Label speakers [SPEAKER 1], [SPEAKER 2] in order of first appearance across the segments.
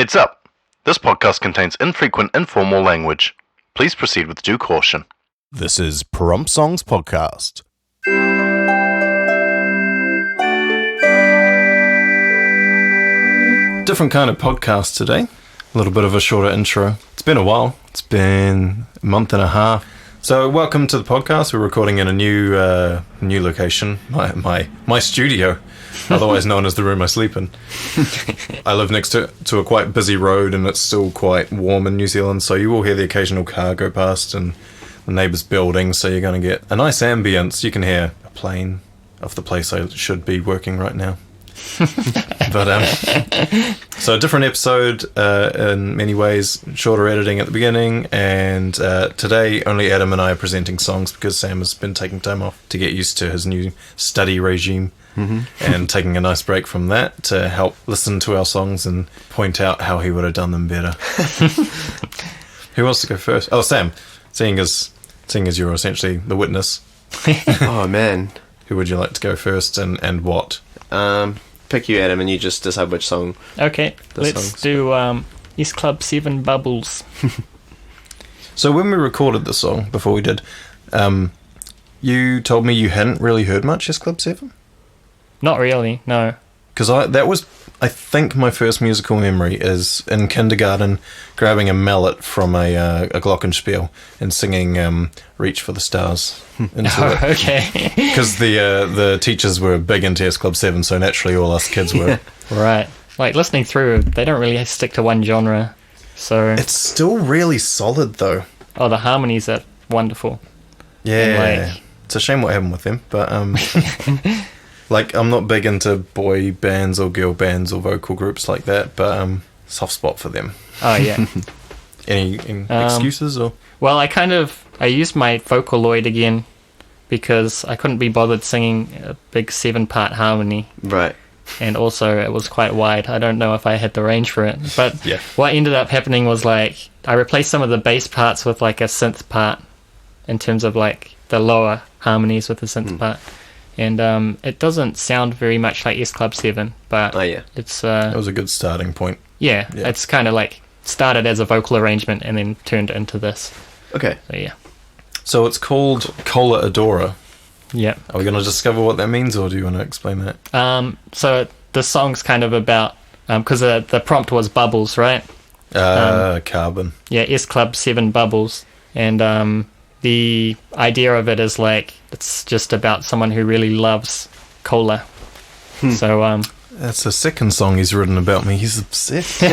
[SPEAKER 1] Heads up! This podcast contains infrequent informal language. Please proceed with due caution.
[SPEAKER 2] This is Prompt Songs Podcast.
[SPEAKER 3] Different kind of podcast today. A little bit of a shorter intro. It's been a while. It's been a month and a half. So welcome to the podcast. We're recording in a new location, my studio, otherwise known as the room I sleep in. I live next to a quite busy road, and it's still quite warm in New Zealand, so you will hear the occasional car go past and the neighbour's building, so you're going to get a nice ambience. You can hear a plane off the place I should be working right now. But so a different episode in many ways, shorter editing at the beginning, and today only Adam and I are presenting songs because Sam has been taking time off to get used to his new study regime, and taking a nice break from that to help listen to our songs and point out how he would have done them better. Who wants to go first? Oh, Sam, seeing as you're essentially the witness.
[SPEAKER 4] Oh man,
[SPEAKER 3] who would you like to go first, and what?
[SPEAKER 4] Pick you, Adam, and you just decide which song.
[SPEAKER 5] Okay, let's do S Club 7 Bubbles.
[SPEAKER 3] So when we recorded the song, before we did, you told me you hadn't really heard much S Club 7?
[SPEAKER 5] Not really, no.
[SPEAKER 3] Because I think my first musical memory is in kindergarten grabbing a mallet from a glockenspiel and singing Reach for the Stars into it.
[SPEAKER 5] Okay.
[SPEAKER 3] Because the teachers were big into S Club 7, so naturally all us kids were.
[SPEAKER 5] Right. Like, listening through, they don't really stick to one genre, so...
[SPEAKER 3] It's still really solid, though.
[SPEAKER 5] Oh, the harmonies are wonderful.
[SPEAKER 3] Yeah. It's a shame what happened with them, but... Like, I'm not big into boy bands or girl bands or vocal groups like that, but soft spot for them.
[SPEAKER 5] Oh, yeah.
[SPEAKER 3] Any excuses? Or?
[SPEAKER 5] Well, I used my Vocaloid again because I couldn't be bothered singing a big 7-part harmony.
[SPEAKER 4] Right.
[SPEAKER 5] And also, it was quite wide. I don't know if I had the range for it. But
[SPEAKER 3] yeah. What
[SPEAKER 5] ended up happening was, like, I replaced some of the bass parts with, like, a synth part in terms of, like, the lower harmonies with the synth part. And it doesn't sound very much like S Club 7, but it's...
[SPEAKER 3] that was a good starting point.
[SPEAKER 5] Yeah, it's kind of like started as a vocal arrangement and then turned into this.
[SPEAKER 4] Okay.
[SPEAKER 5] So, yeah.
[SPEAKER 3] So it's called Cola Adora.
[SPEAKER 5] Yeah.
[SPEAKER 3] Are we going to discover what that means, or do you want to explain that?
[SPEAKER 5] So the song's kind of about... Because the prompt was bubbles, right?
[SPEAKER 3] Carbon.
[SPEAKER 5] Yeah, S Club 7 Bubbles. And... the idea of it is like it's just about someone who really loves cola. So
[SPEAKER 3] that's the second song he's written about me. He's obsessed.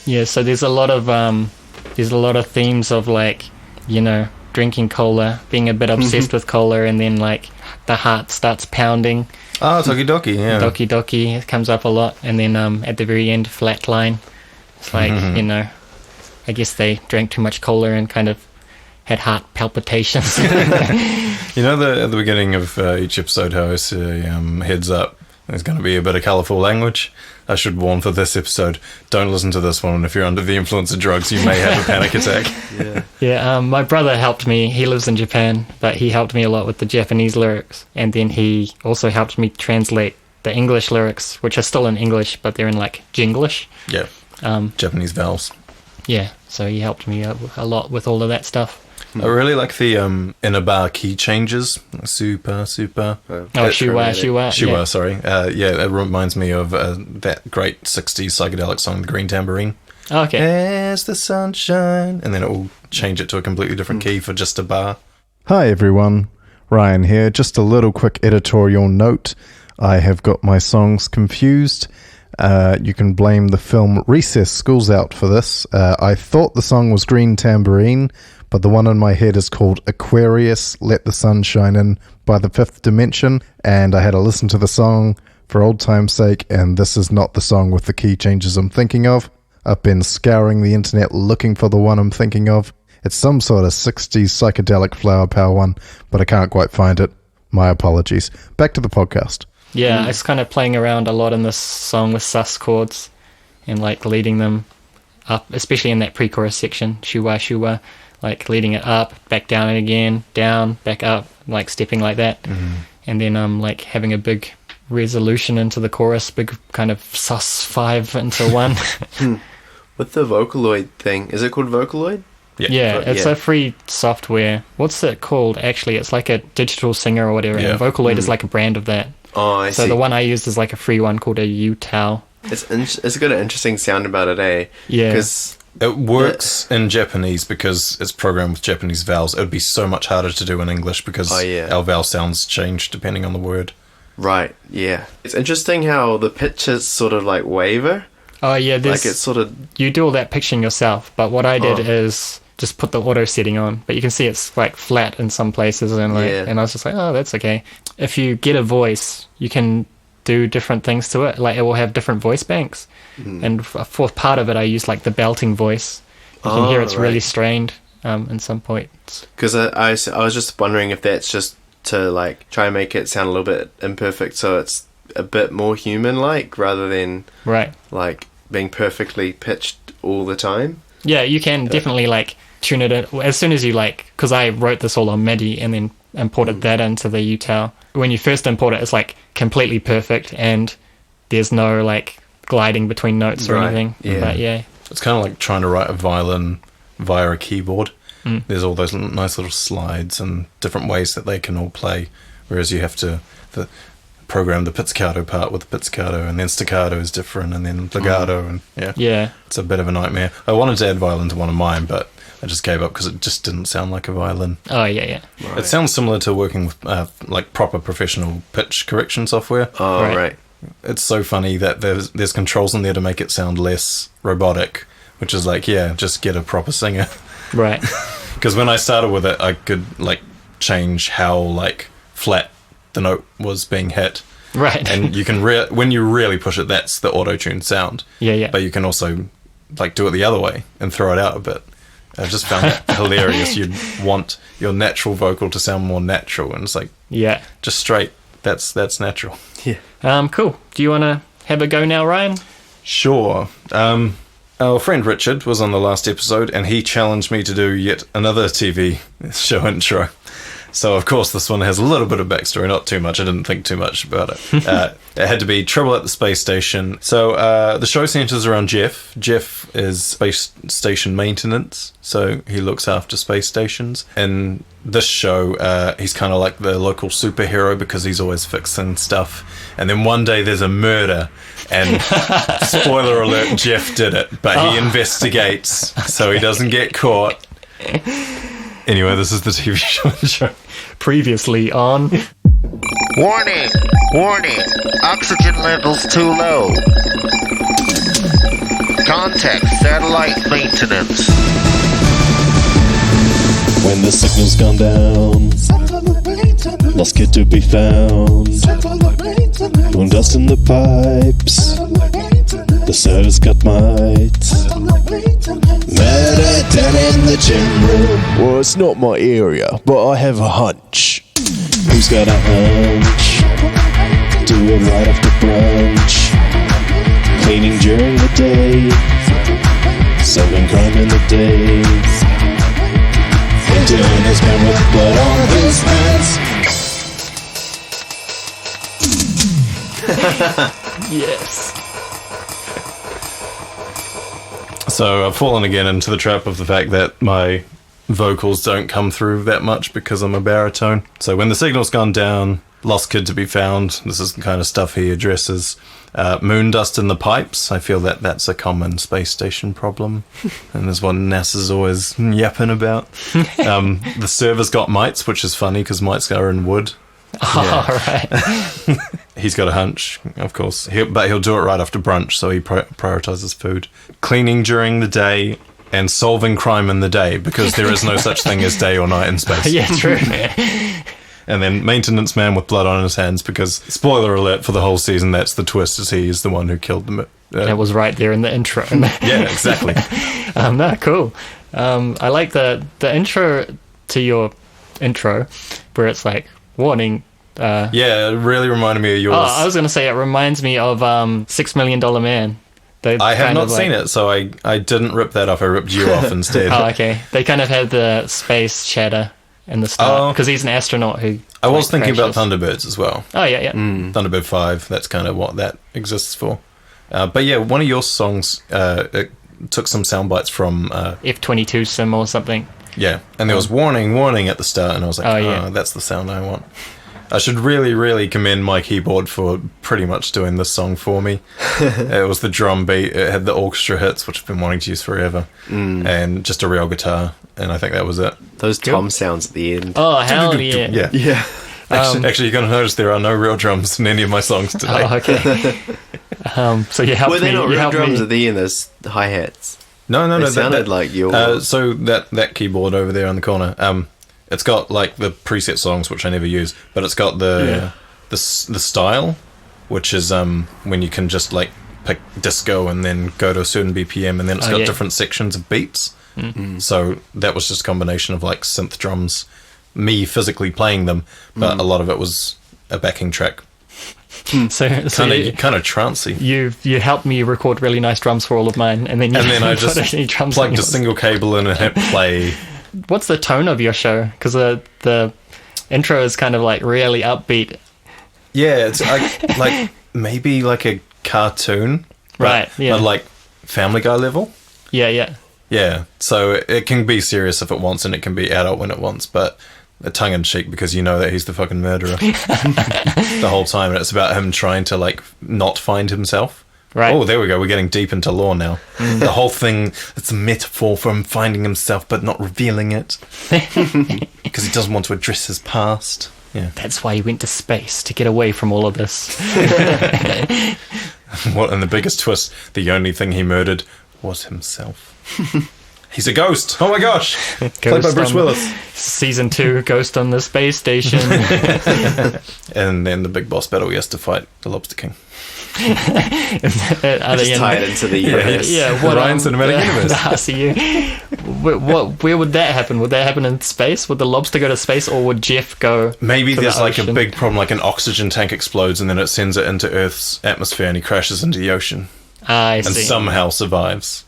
[SPEAKER 5] Yeah, so there's a lot of themes of like, you know, drinking cola, being a bit obsessed with cola, and then like the heart starts pounding.
[SPEAKER 3] Oh, Tokidoki, yeah.
[SPEAKER 5] Doki Doki, it comes up a lot, and then at the very end, flatline. It's like, you know, I guess they drank too much cola and kind of had heart palpitations.
[SPEAKER 3] You know, at the beginning of each episode, how I say, heads up, there's going to be a bit of colourful language. I should warn for this episode, don't listen to this one, and if you're under the influence of drugs, you may have a panic attack.
[SPEAKER 4] Yeah.
[SPEAKER 5] My brother helped me. He lives in Japan, but he helped me a lot with the Japanese lyrics, and then he also helped me translate the English lyrics, which are still in English, but they're in like Jinglish.
[SPEAKER 3] Yeah, Japanese vowels.
[SPEAKER 5] Yeah, so he helped me a lot with all of that stuff.
[SPEAKER 3] I really like the in a bar key changes. Super.
[SPEAKER 5] Shua.
[SPEAKER 3] Sorry. Yeah, it reminds me of that great 60s psychedelic song, The Green Tambourine.
[SPEAKER 5] Oh, okay.
[SPEAKER 3] As the sunshine. And then it will change it to a completely different key for just a bar.
[SPEAKER 2] Hi everyone, Ryan here. Just a little quick editorial note. I have got my songs confused. You can blame the film Recess School's Out for this. I thought the song was Green Tambourine, but the one in my head is called Aquarius, Let the Sun Shine In by the Fifth Dimension, and I had to listen to the song for old time's sake, and this is not the song with the key changes I'm thinking of. I've been scouring the internet looking for the one I'm thinking of. It's some sort of 60s psychedelic flower power one, but I can't quite find it. My apologies. Back to the podcast.
[SPEAKER 5] Yeah, I was kind of playing around a lot in this song with sus chords and like leading them up, especially in that pre-chorus section, shua, like leading it up, back down again, down, back up, like stepping like that. And then like having a big resolution into the chorus, big kind of sus 5 into 1.
[SPEAKER 4] With the Vocaloid thing, is it called Vocaloid?
[SPEAKER 5] Yeah, it's a free software. What's it called? Actually, it's like a digital singer or whatever.
[SPEAKER 3] Yeah.
[SPEAKER 5] And Vocaloid is like a brand of that.
[SPEAKER 4] Oh, I
[SPEAKER 5] So
[SPEAKER 4] see.
[SPEAKER 5] the one I used is like a free one called a UTAL.
[SPEAKER 4] It's got an interesting sound about it, eh?
[SPEAKER 5] Yeah.
[SPEAKER 4] Because
[SPEAKER 3] It works in Japanese because it's programmed with Japanese vowels. It would be so much harder to do in English because our vowel sounds change depending on the word.
[SPEAKER 4] Right, yeah. It's interesting how the pitches sort of like waver.
[SPEAKER 5] Oh yeah,
[SPEAKER 4] Like it's sort of...
[SPEAKER 5] you do all that pitching yourself, but what I did is just put the auto setting on. But you can see it's like flat in some places, and like, and I was just like, oh, that's okay. If you get a voice, you can do different things to it. Like it will have different voice banks, and for part of it, I use like the belting voice. You can hear it's really strained in some points.
[SPEAKER 4] Because I was just wondering if that's just to like try and make it sound a little bit imperfect, so it's a bit more human-like rather than like being perfectly pitched all the time.
[SPEAKER 5] Yeah, you can definitely like tune it in as soon as you like, because I wrote this all on MIDI and then imported that into the UTAL. When you first import it, it's like completely perfect and there's no like gliding between notes or anything.
[SPEAKER 4] Yeah.
[SPEAKER 5] But yeah,
[SPEAKER 3] It's kind of like trying to write a violin via a keyboard. There's all those nice little slides and different ways that they can all play, whereas you have to program the pizzicato part with pizzicato, and then staccato is different, and then legato, and
[SPEAKER 5] yeah.
[SPEAKER 3] It's a bit of a nightmare. I wanted to add violin to one of mine, but I just gave up because it just didn't sound like a violin.
[SPEAKER 5] Oh yeah.
[SPEAKER 3] It sounds similar to working with like proper professional pitch correction software.
[SPEAKER 4] Oh, right.
[SPEAKER 3] It's so funny that there's controls in there to make it sound less robotic, which is like, yeah, just get a proper singer.
[SPEAKER 5] Right.
[SPEAKER 3] Because when I started with it, I could like change how like flat the note was being hit.
[SPEAKER 5] Right.
[SPEAKER 3] And you can when you really push it, that's the auto-tuned sound.
[SPEAKER 5] Yeah.
[SPEAKER 3] But you can also like do it the other way and throw it out a bit. I just found it hilarious. You'd want your natural vocal to sound more natural, and it's like,
[SPEAKER 5] Yeah.
[SPEAKER 3] just straight. That's natural.
[SPEAKER 5] Cool. Do you want to have a go now, Ryan?
[SPEAKER 3] Sure. Our friend Richard was on the last episode, and he challenged me to do yet another TV show intro. So, of course, this one has a little bit of backstory, not too much. I didn't think too much about it. It had to be Trouble at the Space Station. So, the show centers around Jeff. Jeff is space station maintenance, so he looks after space stations. In this show, he's kind of like the local superhero because he's always fixing stuff. And then one day there's a murder, and spoiler alert, Jeff did it, but he investigates so he doesn't get caught. Anyway, this is the TV show.
[SPEAKER 5] Previously on...
[SPEAKER 6] Warning! Warning! Oxygen levels too low. Contact Satellite maintenance.
[SPEAKER 7] When the signal's gone down, lost kid to be found. Doing dust in the pipes, the service got mites. Mad at Dan in the gym room. Well, it's not my area, but I have a hunch. Who's got a hunch? Do it right after brunch. Cleaning during the day, solving crime in the day. Intern is man with blood on his hands.
[SPEAKER 5] Yes.
[SPEAKER 3] So I've fallen again into the trap of the fact that my vocals don't come through that much because I'm a baritone. So when the signal's gone down, lost kid to be found, this is the kind of stuff he addresses. Moon dust in the pipes, I feel that that's a common space station problem. And there's one NASA's always yapping about. The server's got mites, which is funny because mites are in wood.
[SPEAKER 5] Oh, right.
[SPEAKER 3] He's got a hunch, of course, but he'll do it right after brunch, so he prioritizes food. Cleaning during the day and solving crime in the day, because there is no such thing as day or night in space.
[SPEAKER 5] Yeah, true.
[SPEAKER 3] And then maintenance man with blood on his hands, because, spoiler alert for the whole season, that's the twist, is he is the one who killed them.
[SPEAKER 5] That was right there in the intro.
[SPEAKER 3] Yeah, exactly.
[SPEAKER 5] No, cool. I like the intro to your intro, where it's like, warning.
[SPEAKER 3] Yeah, it really reminded me of yours.
[SPEAKER 5] Oh, I was going to say it reminds me of $6 Million Man.
[SPEAKER 3] I have not seen it, so I didn't rip that off. I ripped you off instead.
[SPEAKER 5] Oh, okay. They kind of had the space chatter in the start, because he's an astronaut who...
[SPEAKER 3] I was thinking about
[SPEAKER 5] crashes.
[SPEAKER 3] Thunderbirds as well.
[SPEAKER 5] Oh, yeah.
[SPEAKER 3] Thunderbird 5, that's kind of what that exists for. But yeah, one of your songs it took some sound bites from...
[SPEAKER 5] F-22 sim or something.
[SPEAKER 3] Yeah, and there was warning at the start, and I was like, oh, that's the sound I want. I should really, really commend my keyboard for pretty much doing this song for me. It was the drum beat, it had the orchestra hits, which I've been wanting to use forever, and just a real guitar, and I think that was it.
[SPEAKER 4] Those tom sounds at the end.
[SPEAKER 5] Oh, hell yeah.
[SPEAKER 4] Yeah.
[SPEAKER 3] Actually, you're going to notice there are no real drums in any of my songs today.
[SPEAKER 5] Oh, okay. So you helped me.
[SPEAKER 4] Were they not
[SPEAKER 5] you
[SPEAKER 4] real
[SPEAKER 5] helped
[SPEAKER 4] drums
[SPEAKER 5] me.
[SPEAKER 4] at the end? There's hi-hats.
[SPEAKER 3] No.
[SPEAKER 4] They sounded like your...
[SPEAKER 3] so that keyboard over there in the corner, it's got like the preset songs, which I never use, but it's got the style, which is when you can just like pick disco and then go to a certain BPM, and then it's got different sections of beats. Mm-hmm. So that was just a combination of like synth drums, me physically playing them, but a lot of it was a backing track.
[SPEAKER 5] So
[SPEAKER 3] kind of trancey.
[SPEAKER 5] You helped me record really nice drums for all of mine, and then
[SPEAKER 3] I just plugged a single cable in and hit play.
[SPEAKER 5] What's the tone of your show? Because the intro is kind of like really upbeat.
[SPEAKER 3] Yeah, it's like maybe like a cartoon,
[SPEAKER 5] right? Yeah,
[SPEAKER 3] but like Family Guy level.
[SPEAKER 5] Yeah.
[SPEAKER 3] So it can be serious if it wants, and it can be adult when it wants, but a tongue in cheek because you know that he's the fucking murderer the whole time, and it's about him trying to like not find himself. Right. Oh, there we go. We're getting deep into lore now. The whole thing, it's a metaphor for him finding himself but not revealing it. Because he doesn't want to address his past. Yeah.
[SPEAKER 5] That's why he went to space, to get away from all of this.
[SPEAKER 3] And the biggest twist, the only thing he murdered was himself. He's a ghost. Oh my gosh. Played by Bruce Willis.
[SPEAKER 5] Season 2, Ghost on the Space Station.
[SPEAKER 3] And then the big boss battle, he has to fight the Lobster King.
[SPEAKER 4] Just tie it into the universe.
[SPEAKER 5] What
[SPEAKER 3] Ryan Cinematic Universe.
[SPEAKER 5] I see you. Where would that happen? Would that happen in space? Would the lobster go to space, or would Jeff go?
[SPEAKER 3] Maybe
[SPEAKER 5] to
[SPEAKER 3] there's
[SPEAKER 5] the
[SPEAKER 3] like
[SPEAKER 5] ocean?
[SPEAKER 3] a big problem, like an oxygen tank explodes and then it sends it into Earth's atmosphere and he crashes into the ocean.
[SPEAKER 5] I see.
[SPEAKER 3] And somehow survives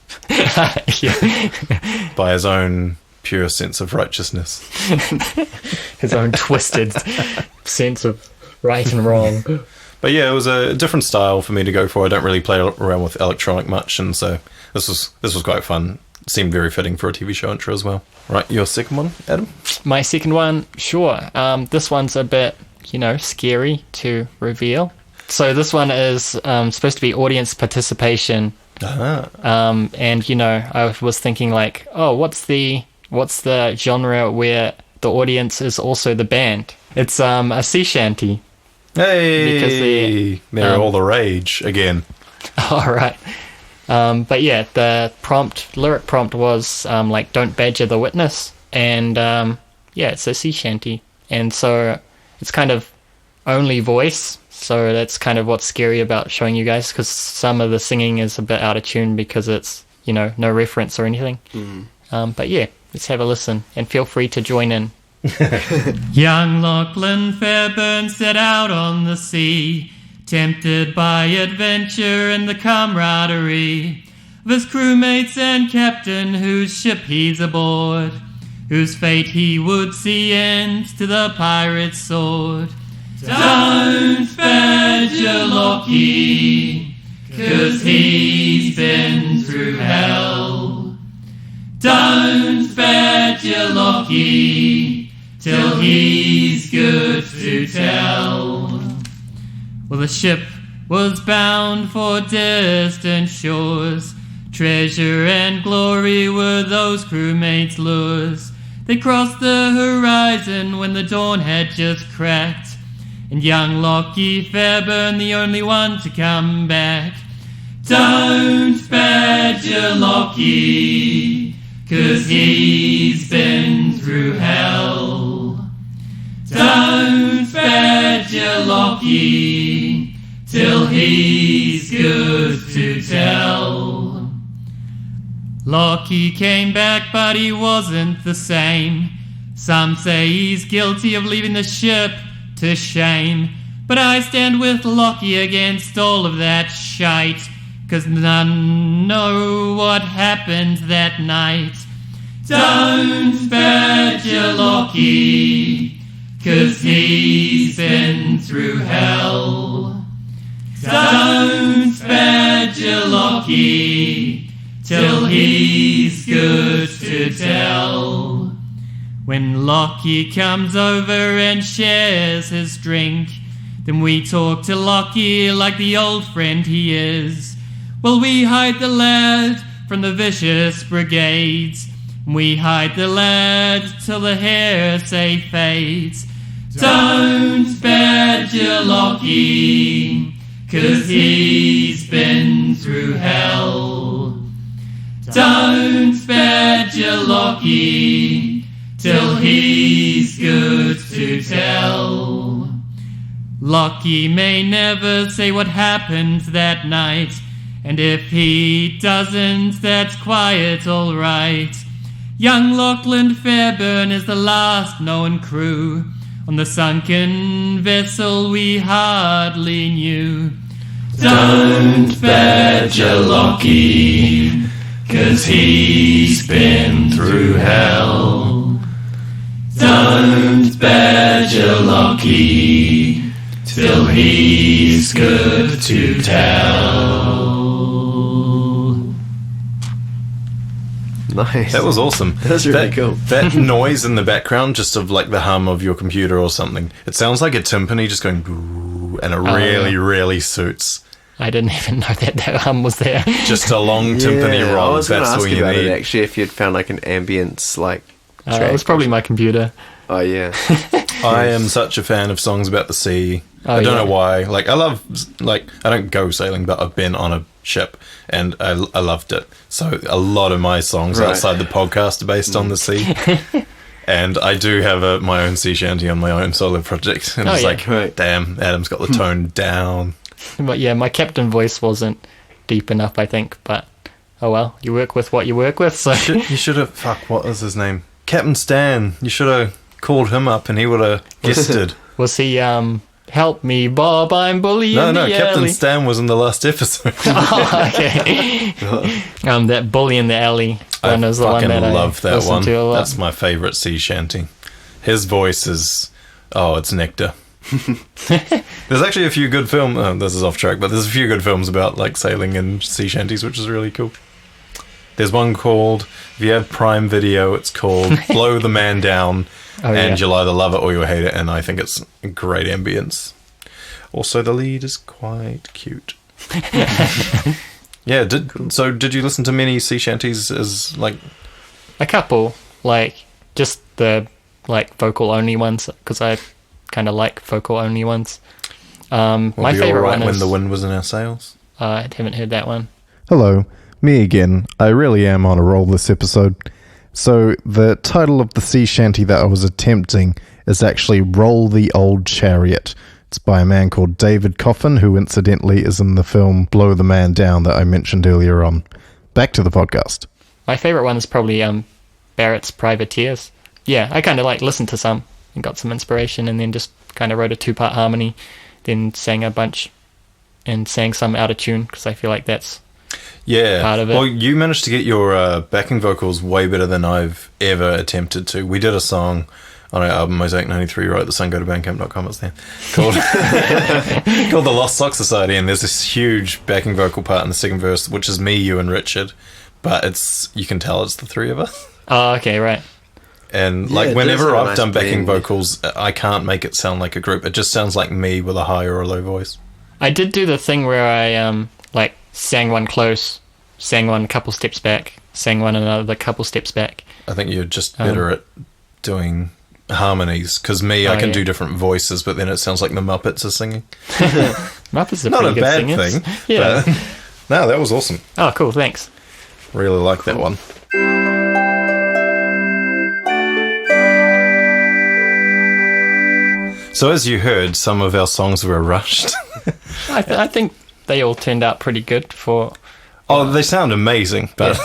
[SPEAKER 3] by his own pure sense of righteousness.
[SPEAKER 5] His own twisted sense of right and wrong.
[SPEAKER 3] But yeah, it was a different style for me to go for. I don't really play around with electronic much, and so this was quite fun. Seemed very fitting for a TV show intro as well. Right, your second one, Adam?
[SPEAKER 5] My second one, sure. This one's a bit, scary to reveal. So this one is supposed to be audience participation. And I was thinking like, what's the genre where the audience is also the band? It's a sea shanty.
[SPEAKER 3] Hey, because they're all the rage again.
[SPEAKER 5] All right. But yeah, the lyric prompt was like, don't badger the witness. And yeah, it's a sea shanty. And so it's kind of only voice. So that's kind of what's scary about showing you guys, because some of the singing is a bit out of tune because it's, no reference or anything. But yeah, let's have a listen and feel free to join in. Young Lachlan Fairburn set out on the sea, tempted by adventure and the camaraderie of his crewmates and captain whose ship he's aboard, whose fate he would see end to the pirate's sword. Don't badger Locky, 'cause he's been through hell. Don't badger Locky, till he's good to tell. Well, the ship was bound for distant shores. Treasure and glory were those crewmates' lures. They crossed the horizon when the dawn had just cracked, and young Locky Fairburn, the only one to come back. Don't badger Locky, 'cause he's been through hell. Don't badger Locky, till he's good to tell. Locky came back, but he wasn't the same. Some say he's guilty of leaving the ship to shame, but I stand with Locky against all of that shite, 'cause none know what happened that night. Don't badger Locky, 'cause he's been through hell. Don't badger Locky, till he's good to tell. When Locky comes over and shares his drink, then we talk to Locky like the old friend he is. Well, we hide the lad from the vicious brigades. We hide the lad till the hearsay fades. Don't badger Locky, 'cause he's been through hell. Don't badger Locky, till he's good to tell. Locky may never say what happened that night, and if he doesn't, that's quite alright. Young Lachlan Fairburn is the last known crew on the sunken vessel we hardly knew. Don't badger Locky, 'cause he's been through hell. Don't badger Locky, till he's good to tell.
[SPEAKER 4] Nice.
[SPEAKER 3] That was awesome.
[SPEAKER 4] That's really cool.
[SPEAKER 3] That noise in the background, just of like the hum of your computer or something, it sounds like a timpani just going boo, and it really suits.
[SPEAKER 5] I didn't even know that hum was there.
[SPEAKER 3] Just a long timpani roll.
[SPEAKER 4] I was going to
[SPEAKER 3] That's
[SPEAKER 4] ask
[SPEAKER 3] all
[SPEAKER 4] you
[SPEAKER 3] you
[SPEAKER 4] about
[SPEAKER 3] need.
[SPEAKER 4] it, actually, if you'd found like an ambience like track.
[SPEAKER 5] It was probably my computer.
[SPEAKER 4] Oh, yeah.
[SPEAKER 3] I am such a fan of songs about the sea.
[SPEAKER 5] Oh,
[SPEAKER 3] I don't
[SPEAKER 5] yeah.
[SPEAKER 3] know why. Like, I love, like, I don't go sailing, but I've been on a ship and I loved it. So a lot of my songs
[SPEAKER 4] Right.
[SPEAKER 3] outside the podcast are based on the sea. And I do have my own sea shanty on my own solo project. And it's like,
[SPEAKER 4] Right.
[SPEAKER 3] damn, Adam's got the tone down.
[SPEAKER 5] But yeah, my captain voice wasn't deep enough, I think. But oh well, you work with what you work with. So
[SPEAKER 3] You should have, what was his name? Captain Stan. You should have called him up and he would have guested.
[SPEAKER 5] was he help me, Bob? I'm bullying
[SPEAKER 3] No,
[SPEAKER 5] the
[SPEAKER 3] Captain
[SPEAKER 5] alley.
[SPEAKER 3] Stan was in the last episode.
[SPEAKER 5] Oh, okay. That bully in the alley
[SPEAKER 3] I
[SPEAKER 5] one is the one
[SPEAKER 3] fucking
[SPEAKER 5] that
[SPEAKER 3] love
[SPEAKER 5] I
[SPEAKER 3] that
[SPEAKER 5] listened
[SPEAKER 3] one.
[SPEAKER 5] to a lot.
[SPEAKER 3] That's my favourite sea shanty. His voice is, it's nectar. There's actually a few good this is off track, but there's a few good films about like sailing and sea shanties, which is really cool. There's one called, if you have Prime Video, it's called Blow the Man Down, and you'll either love it or you'll hate it, and I think it's a great ambience. Also, the lead is quite cute. Yeah, did you listen to many sea shanties as like...
[SPEAKER 5] A couple, like just the like vocal only ones, because I kind of like vocal only ones. My favorite one is
[SPEAKER 3] When the Wind Was in Our Sails?
[SPEAKER 5] I haven't heard that one.
[SPEAKER 2] Hello, me again. I really am on a roll this episode. So, the title of the sea shanty that I was attempting is actually Roll the Old Chariot. It's by a man called David Coffin, who incidentally is in the film Blow the Man Down that I mentioned earlier on. Back to the podcast.
[SPEAKER 5] My favourite one is probably Barrett's Privateers. Yeah, I kind of listened to some and got some inspiration, and then just kind of wrote a 2-part harmony, then sang a bunch and sang some out of tune, because I feel like that's part of it.
[SPEAKER 3] Well, you managed to get your backing vocals way better than I've ever attempted to. We did a song on our album Mosaic 93, right? The sun, go to bandcamp.com, it's there, called called The Lost Sock Society, and there's this huge backing vocal part in the second verse, which is me, you, and Richard, but you can tell it's the three of us.
[SPEAKER 5] Oh, okay, right.
[SPEAKER 3] And whenever I've done backing vocals, I can't make it sound like a group. It just sounds like me with a high or a low voice.
[SPEAKER 5] I did do the thing where I sang one close, sang one a couple steps back, sang one another couple steps back.
[SPEAKER 3] I think you're just better at doing harmonies, because I can do different voices, but then it sounds like the Muppets are singing.
[SPEAKER 5] Muppets are
[SPEAKER 3] not
[SPEAKER 5] pretty
[SPEAKER 3] a bad
[SPEAKER 5] good singers.
[SPEAKER 3] thing.
[SPEAKER 5] Yeah.
[SPEAKER 3] No, that was awesome.
[SPEAKER 5] Oh, cool. Thanks.
[SPEAKER 3] Really like that one. So as you heard, some of our songs were rushed.
[SPEAKER 5] I think they all turned out pretty good for...
[SPEAKER 3] Oh, they sound amazing, but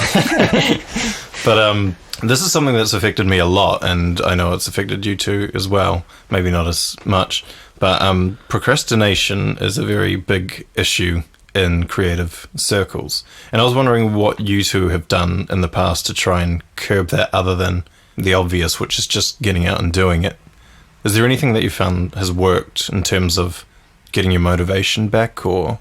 [SPEAKER 3] but this is something that's affected me a lot, and I know it's affected you too as well. Maybe not as much, but procrastination is a very big issue in creative circles. And I was wondering what you two have done in the past to try and curb that, other than the obvious, which is just getting out and doing it. Is there anything that you found has worked in terms of getting your motivation back, or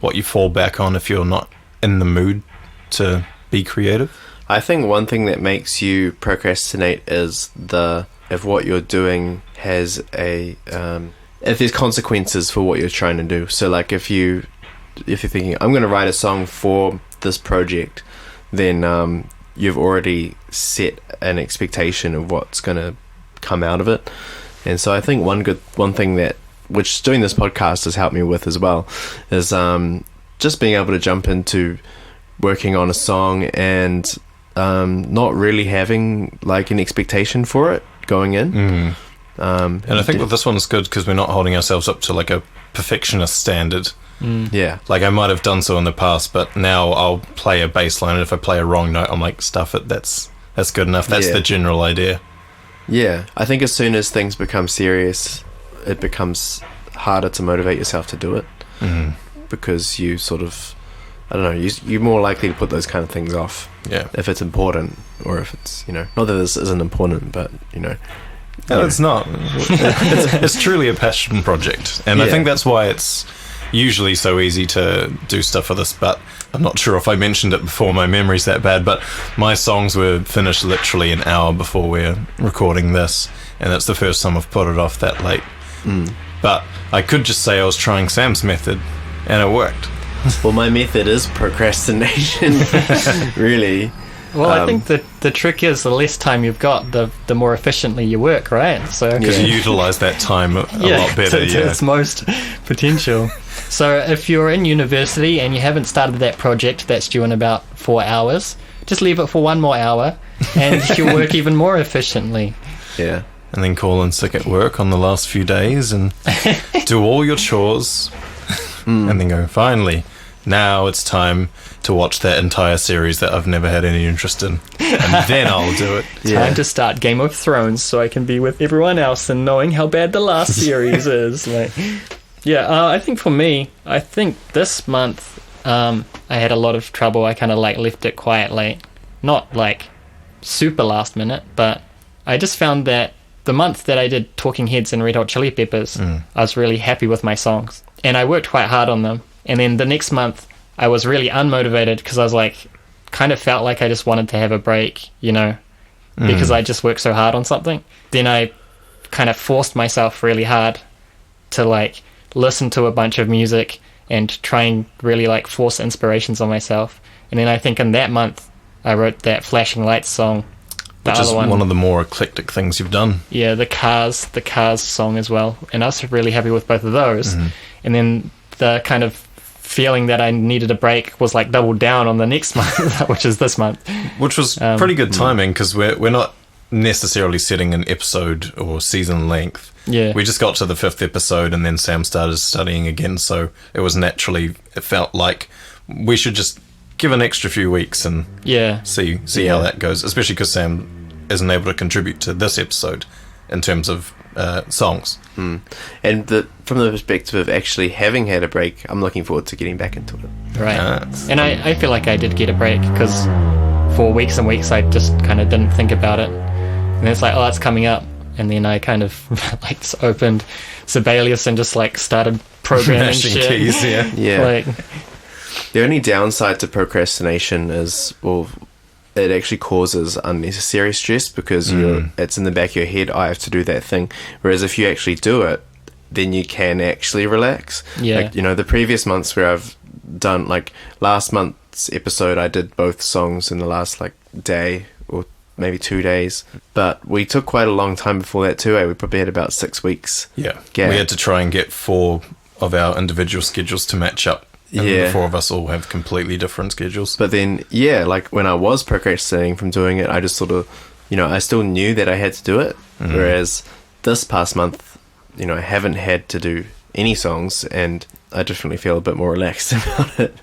[SPEAKER 3] what you fall back on if you're not in the mood to be creative?
[SPEAKER 4] I think one thing that makes you procrastinate is if what you're doing has if there's consequences for what you're trying to do. So like if you're thinking, I'm going to write a song for this project, then you've already set an expectation of what's going to come out of it. And so I think one thing that, which doing this podcast has helped me with as well, is just being able to jump into working on a song and not really having like an expectation for it going in.
[SPEAKER 3] And I think with this one is good because we're not holding ourselves up to like a perfectionist standard.
[SPEAKER 4] Yeah,
[SPEAKER 3] like I might have done so in the past, but now I'll play a bass line, and if I play a wrong note, I'm like, stuff it, that's good enough. That's the general idea.
[SPEAKER 4] Yeah, I think as soon as things become serious, it becomes harder to motivate yourself to do it, because you sort of, I don't know, you're more likely to put those kind of things off.
[SPEAKER 3] Yeah,
[SPEAKER 4] if it's important, or if it's, not that this isn't important, but
[SPEAKER 3] no, it's not. It's truly a passion project, and I think that's why it's usually so easy to do stuff for this. But I'm not sure if I mentioned it before, my memory's that bad, but my songs were finished literally an hour before we're recording this, and that's the first time I've put it off that late. But I could just say I was trying Sam's method, and it worked.
[SPEAKER 4] Well, my method is procrastination. Really.
[SPEAKER 5] Well, I think the trick is the less time you've got, the more efficiently you work, right? So
[SPEAKER 3] because you utilize that time a lot better.
[SPEAKER 5] To its most potential. So if you're in university and you haven't started that project that's due in about 4 hours, just leave it for 1 more hour, and you'll work even more efficiently.
[SPEAKER 4] Yeah.
[SPEAKER 3] And then call in sick at work on the last few days and do all your chores, and then go, finally, now it's time to watch that entire series that I've never had any interest in, and then I'll do it.
[SPEAKER 5] Time to start Game of Thrones so I can be with everyone else and knowing how bad the last series is. I think for me, this month I had a lot of trouble. I kind of left it quite late, not super last minute, but I just found that the month that I did Talking Heads and Red Hot Chili Peppers, I was really happy with my songs, and I worked quite hard on them. And then the next month, I was really unmotivated because I was kind of felt like I just wanted to have a break, because I just worked so hard on something. Then I kind of forced myself really hard to listen to a bunch of music and try and really like force inspirations on myself. And then I think in that month I wrote that Flashing Lights song,
[SPEAKER 3] which is one of the more eclectic things you've done.
[SPEAKER 5] Yeah, the Cars song as well, and I was really happy with both of those. And then the kind of feeling that I needed a break was like doubled down on the next month, which is this month.
[SPEAKER 3] Which was pretty good timing, because we're not necessarily setting an episode or season length.
[SPEAKER 5] Yeah.
[SPEAKER 3] We just got to the 5th episode, and then Sam started studying again, so it felt like we should just give an extra few weeks and see how that goes, especially because Sam isn't able to contribute to this episode in terms of songs.
[SPEAKER 4] And from the perspective of actually having had a break, I'm looking forward to getting back into it.
[SPEAKER 5] Right. And I feel like I did get a break, because for weeks and weeks I just kind of didn't think about it. And it's like, oh, it's coming up. And then I kind of like just opened Sibelius and just like started programming shit.
[SPEAKER 3] Keys,
[SPEAKER 4] Yeah.
[SPEAKER 5] Like,
[SPEAKER 4] the only downside to procrastination is, well, it actually causes unnecessary stress, because it's in the back of your head, I have to do that thing. Whereas if you actually do it, then you can actually relax.
[SPEAKER 5] Yeah.
[SPEAKER 4] Like, the previous months where I've done, like last month's episode, I did both songs in the last like day or maybe 2 days, but we took quite a long time before that too. We probably had about 6 weeks.
[SPEAKER 3] Yeah.
[SPEAKER 4] gap.
[SPEAKER 3] We had to try and get 4 of our individual schedules to match up. And the 4 of us all have completely different schedules.
[SPEAKER 4] But then, like when I was procrastinating from doing it, I just sort of, I still knew that I had to do it. Whereas this past month, I haven't had to do any songs, and I definitely feel a bit more relaxed about it.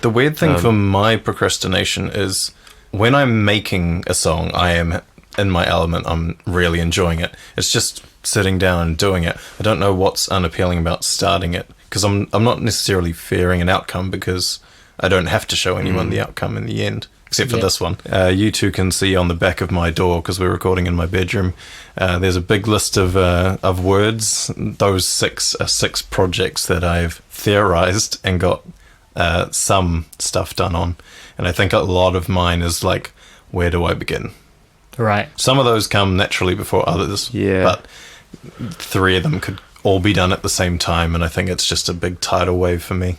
[SPEAKER 3] The weird thing for my procrastination is when I'm making a song, I am in my element. I'm really enjoying it. It's just sitting down and doing it. I don't know what's unappealing about starting it, because I'm not necessarily fearing an outcome, because I don't have to show anyone the outcome in the end, except for this one. You two can see on the back of my door, because we're recording in my bedroom, there's a big list of words. Those 6 are 6 projects that I've theorized and got some stuff done on. And I think a lot of mine is like, where do I begin?
[SPEAKER 5] right.
[SPEAKER 3] Some of those come naturally before others.
[SPEAKER 4] Yeah.
[SPEAKER 3] But 3 of them could all be done at the same time, and I think it's just a big tidal wave for me.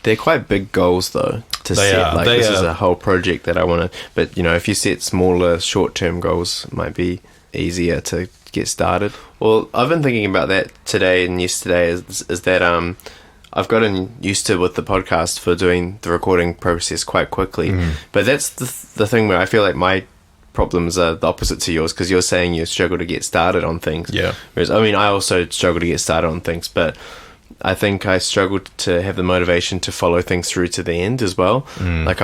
[SPEAKER 4] They're quite big goals, though, to
[SPEAKER 3] They
[SPEAKER 4] set.
[SPEAKER 3] are.
[SPEAKER 4] Like,
[SPEAKER 3] They
[SPEAKER 4] this
[SPEAKER 3] are.
[SPEAKER 4] is a whole project that I want to... But, if you set smaller, short-term goals, it might be easier to get started. Well, I've been thinking about that today and yesterday, is that I've gotten used to, with the podcast, for doing the recording process quite quickly. But that's the thing where I feel like my problems are the opposite to yours, because you're saying you struggle to get started on things.
[SPEAKER 3] Yeah.
[SPEAKER 4] Whereas, I also struggle to get started on things, but I think I struggled to have the motivation to follow things through to the end as well. Like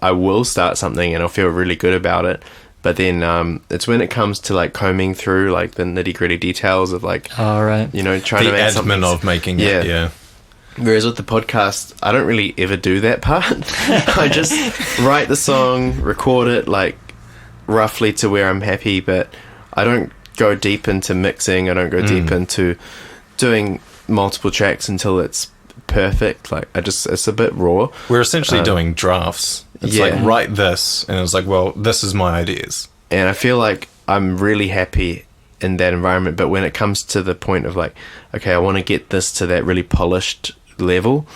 [SPEAKER 4] I will start something and I'll feel really good about it, but then it's when it comes to like combing through like the nitty gritty details of like,
[SPEAKER 5] All right.
[SPEAKER 4] trying to
[SPEAKER 3] The
[SPEAKER 4] make something.
[SPEAKER 3] admin of making it, yeah.
[SPEAKER 4] Whereas with the podcast, I don't really ever do that part. I just write the song, record it like roughly to where I'm happy, but I don't go deep into mixing. I don't go deep into doing multiple tracks until it's perfect. Like it's a bit raw.
[SPEAKER 3] We're essentially doing drafts. It's like, write this, and it's like, well, this is my ideas.
[SPEAKER 4] And I feel like I'm really happy in that environment, but when it comes to the point of like, okay, I want to get this to that really polished level,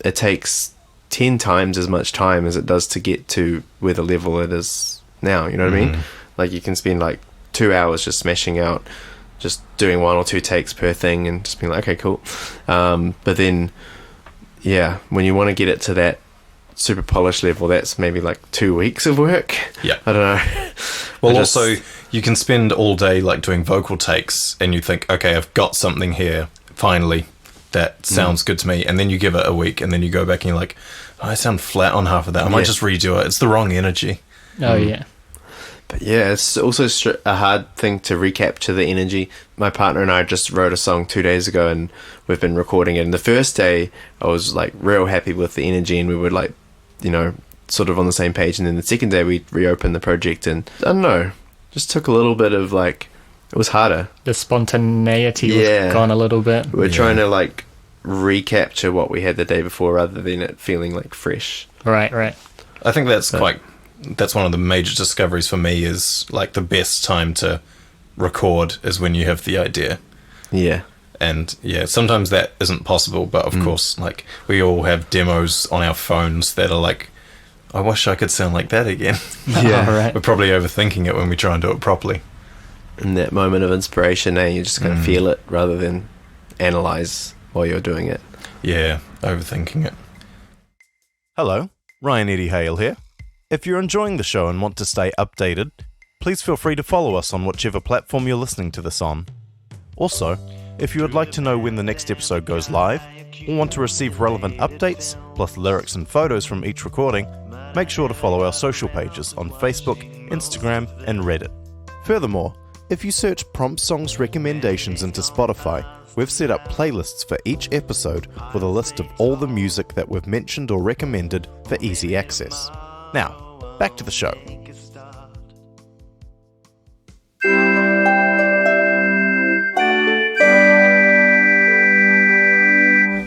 [SPEAKER 4] it takes 10 times as much time as it does to get to where the level it is now. You know what I mean? Like you can spend like 2 hours just smashing out, just doing 1 or 2 takes per thing and just being like, okay, cool. But then, yeah, when you want to get it to that super polished level, that's maybe like 2 weeks of work.
[SPEAKER 3] Yeah.
[SPEAKER 4] I don't know.
[SPEAKER 3] Well, also, you can spend all day like doing vocal takes, and you think, okay, I've got something here, finally, that sounds good to me. And then you give it a week, and then you go back and you're like, oh, I sound flat on half of that. I might just redo it. It's the wrong energy.
[SPEAKER 5] Oh, yeah.
[SPEAKER 4] But yeah, it's also a hard thing to recapture the energy. My partner and I just wrote a song 2 days ago, and we've been recording it. And the first day, I was like real happy with the energy, and we were like, sort of on the same page. And then the second day, we reopened the project, and I don't know, just took a little bit of like, it was harder.
[SPEAKER 5] The spontaneity was gone a little bit.
[SPEAKER 4] We're trying to like recapture what we had the day before, rather than it feeling like fresh.
[SPEAKER 5] Right.
[SPEAKER 3] I think that's that's one of the major discoveries for me, is like the best time to record is when you have the idea.
[SPEAKER 4] Yeah.
[SPEAKER 3] And yeah, sometimes that isn't possible, but of course, like we all have demos on our phones that are like, I wish I could sound like that again.
[SPEAKER 4] Yeah.
[SPEAKER 5] All right.
[SPEAKER 3] We're probably overthinking it when we try and do it properly.
[SPEAKER 4] In that moment of inspiration, you just kind of feel it rather than analyze while you're doing it.
[SPEAKER 3] Yeah, overthinking it.
[SPEAKER 1] Hello, Ryan Eddie Hale here. If you're enjoying the show and want to stay updated, please feel free to follow us on whichever platform you're listening to this on. Also, if you would like to know when the next episode goes live, or want to receive relevant updates, plus lyrics and photos from each recording, make sure to follow our social pages on Facebook, Instagram, and Reddit. Furthermore, if you search Prompt Songs Recommendations into Spotify, we've set up playlists for each episode with a list of all the music that we've mentioned or recommended for easy access. Now, back to the show.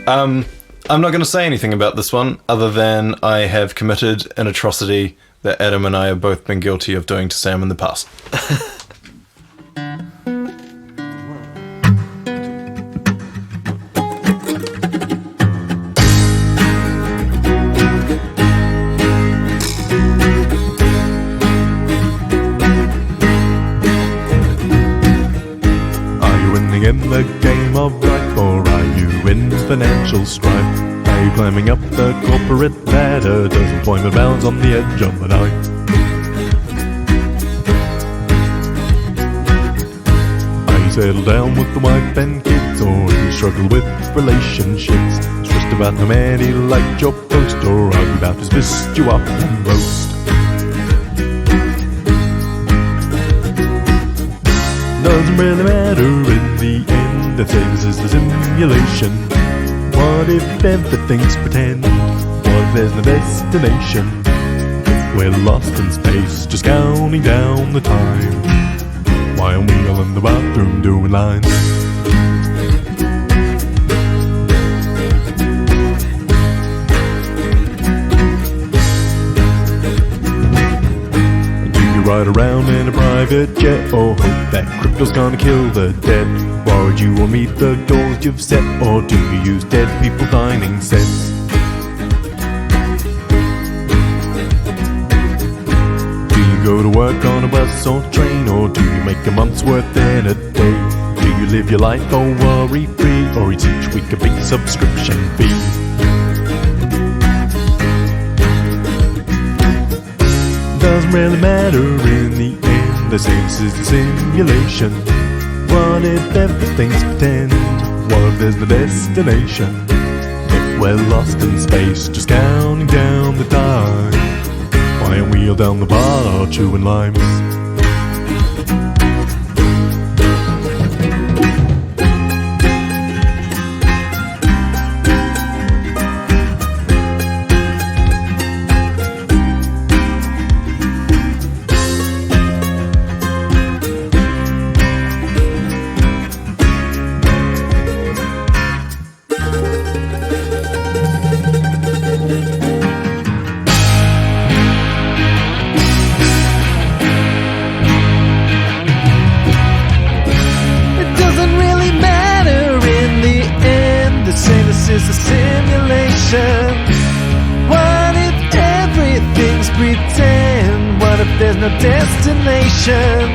[SPEAKER 3] I'm not going to say anything about this one other than I have committed an atrocity that Adam and I have both been guilty of doing to Sam in the past.
[SPEAKER 8] The game of life, or are you in financial strife? Are you climbing up the corporate ladder? Does employment balance on the edge of the knife? Are you settled down with the wife and kids, or do you struggle with relationships? Stressed about how many liked your post, or are you about to pissed you off the most? Doesn't really matter in the end, the things is the simulation. What if everything's pretend? What if there's no destination? If we're lost in space, just counting down the time, why are we all in the bathroom doing lines? Ride around in a private jet, or hope that crypto's gonna kill the dead? Why would you want meet the goals you've set, or do you use dead people dining sets? Do you go to work on a bus or train, or do you make a month's worth in a day? Do you live your life all worry free, or is each week a big subscription fee? Doesn't really matter in the end, the same is the simulation. What if everything's pretend? What if there's no destination? If we're lost in space, just counting down the time, why aren't we all down the bar chewing limes? Is a simulation. What if everything's pretend? What if there's no destination?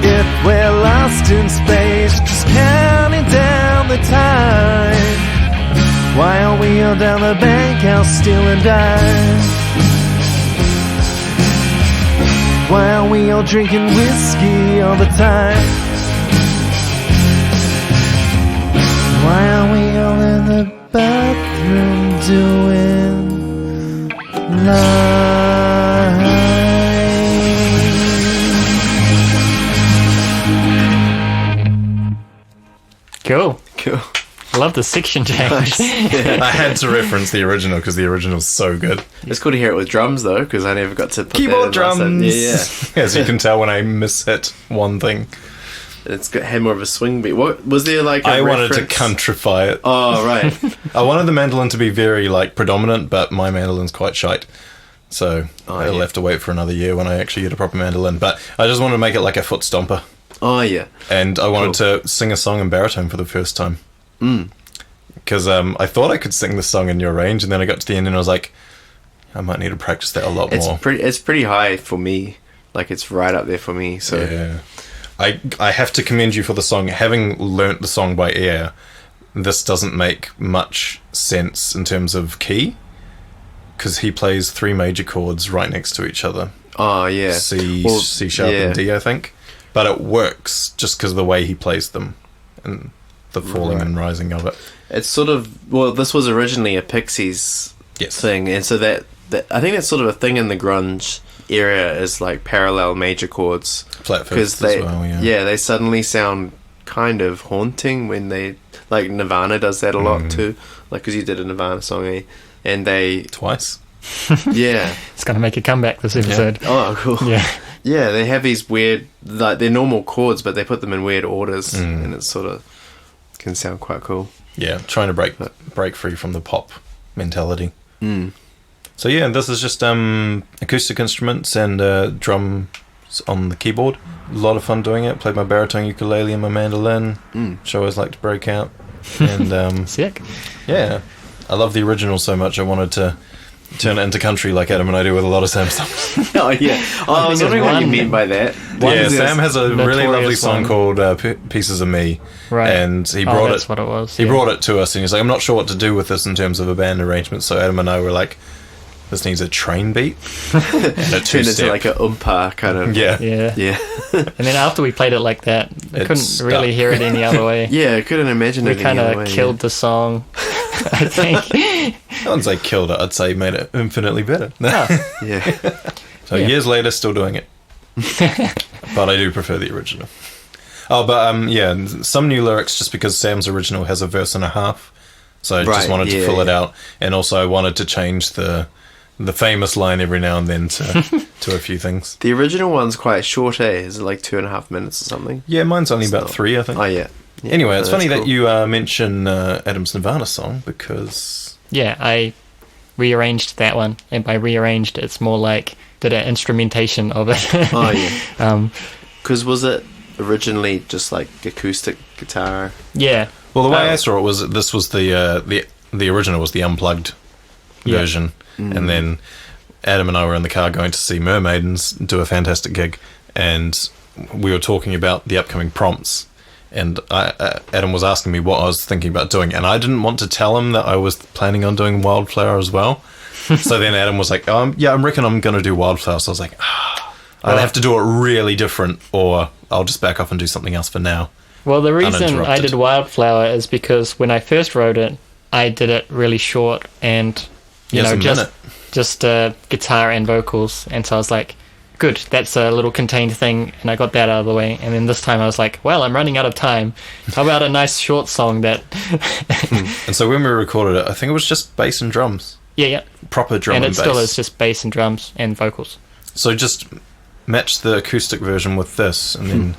[SPEAKER 8] If we're lost in space, just counting down the time, why are we all down the bank house stealing dimes? Why are we all drinking whiskey all the time? Why are we all in the bathroom doing lines?
[SPEAKER 5] Cool.
[SPEAKER 4] Cool.
[SPEAKER 5] Love the section change.
[SPEAKER 4] Nice. Yeah.
[SPEAKER 3] I had to reference the original because the original's so good.
[SPEAKER 4] It's cool to hear it with drums though, because I never got to put
[SPEAKER 3] Keyboard
[SPEAKER 4] that in
[SPEAKER 3] drums.
[SPEAKER 4] Yeah.
[SPEAKER 3] As you can tell when I mishit one thing.
[SPEAKER 4] It's got had more of a swing beat. What was there like?
[SPEAKER 3] I wanted to countrify it.
[SPEAKER 4] Oh right.
[SPEAKER 3] I wanted the mandolin to be very like predominant, but my mandolin's quite shite. So I'll have to wait for another year when I actually get a proper mandolin. But I just wanted to make it like a foot stomper.
[SPEAKER 4] Oh yeah.
[SPEAKER 3] And I wanted to sing a song in baritone for the first time. Because I thought I could sing the song in your range, and then I got to the end and I was like, I might need to practice that a lot more.
[SPEAKER 4] It's pretty high for me. Like it's right up there for me. So
[SPEAKER 3] yeah. I have to commend you for the song. Having learnt the song by ear, this doesn't make much sense in terms of key. because he plays 3 major chords right next to each other.
[SPEAKER 4] Oh, yeah.
[SPEAKER 3] C sharp and D, I think. But it works just because of the way he plays them and the falling and rising of it.
[SPEAKER 4] It's sort of, well, this was originally a Pixies thing, and so that I think that's sort of a thing in the grunge area is like parallel major chords.
[SPEAKER 3] Flat fifths as well,
[SPEAKER 4] yeah, they suddenly sound kind of haunting when they, like Nirvana does that a lot too, like because you did a Nirvana song, and they...
[SPEAKER 3] Twice?
[SPEAKER 4] Yeah.
[SPEAKER 5] It's going to make a comeback this episode.
[SPEAKER 4] Yeah. Oh, cool.
[SPEAKER 5] Yeah.
[SPEAKER 4] Yeah, they have these weird, like they're normal chords, but they put them in weird orders, and it sort of can sound quite cool.
[SPEAKER 3] Yeah, trying to break free from the pop mentality. So yeah, this is just acoustic instruments and drums on the keyboard. A lot of fun doing it. Played my baritone, ukulele, and my mandolin, which I always like to break out. And
[SPEAKER 5] sick.
[SPEAKER 3] Yeah, I love the original so much I wanted to turn it into country like Adam and I do with a lot of Sam's songs.
[SPEAKER 4] Oh yeah, I was wondering what you mean by that.
[SPEAKER 3] Yeah, Sam has a really lovely song called "Pieces of Me,"
[SPEAKER 5] right?
[SPEAKER 3] And he brought
[SPEAKER 5] that's what it was.
[SPEAKER 3] He brought it to us, and he's like, "I'm not sure what to do with this in terms of a band arrangement." So Adam and I were like, "This needs a train beat and a
[SPEAKER 4] turn into like a oompa kind of."
[SPEAKER 3] Yeah.
[SPEAKER 5] And then after we played it like that, I couldn't really hear it any other way.
[SPEAKER 4] Yeah, I couldn't imagine it.
[SPEAKER 5] We kind of killed the song. I think.
[SPEAKER 3] I wouldn't say killed it. I'd say made it infinitely better.
[SPEAKER 4] Yeah.
[SPEAKER 3] So years later, still doing it. But I do prefer the original. Oh, but some new lyrics just because Sam's original has a verse and a half. So I just wanted to fill it out. And also I wanted to change the famous line every now and then to a few things.
[SPEAKER 4] The original one's quite short, eh? Is it like 2.5 minutes or something?
[SPEAKER 3] Yeah, mine's only about 3, I think.
[SPEAKER 4] Oh, yeah.
[SPEAKER 3] Anyway, it's funny that you mention Adam's Nirvana song because...
[SPEAKER 5] Yeah, I rearranged that one. And by rearranged, it's more like did an instrumentation of it.
[SPEAKER 4] Oh, yeah. Because was it originally just like acoustic guitar?
[SPEAKER 5] Yeah.
[SPEAKER 3] Well, the way I saw it was that this was the original was the unplugged version. And then Adam and I were in the car going to see Mermaidens do a fantastic gig. And we were talking about the upcoming prompts. And Adam was asking me what I was thinking about doing, and I didn't want to tell him that I was planning on doing Wildflower as well. So then Adam was like, I reckon I'm going to do Wildflower. So I was like, I'd have to do it really different, or I'll just back off and do something else for now.
[SPEAKER 5] Well, the reason I did Wildflower is because when I first wrote it, I did it really short and, just guitar and vocals. And so I was like, good, that's a little contained thing, and I got that out of the way. And then this time I was like, well, I'm running out of time. How about a nice short song that...
[SPEAKER 3] And so when we recorded it, I think it was just bass and drums.
[SPEAKER 5] Yeah.
[SPEAKER 3] Proper drum and bass.
[SPEAKER 5] And it still is just bass and drums and vocals.
[SPEAKER 3] So just match the acoustic version with this, and then...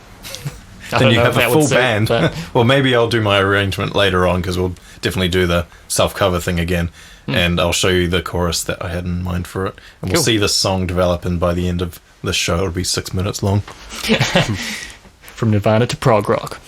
[SPEAKER 3] then you have a full band. Well, maybe I'll do my arrangement later on, because we'll definitely do the self-cover thing again. And I'll show you the chorus that I had in mind for it. And we'll see this song develop, and by the end of the show, it'll be 6 minutes long.
[SPEAKER 5] From Nirvana to prog rock.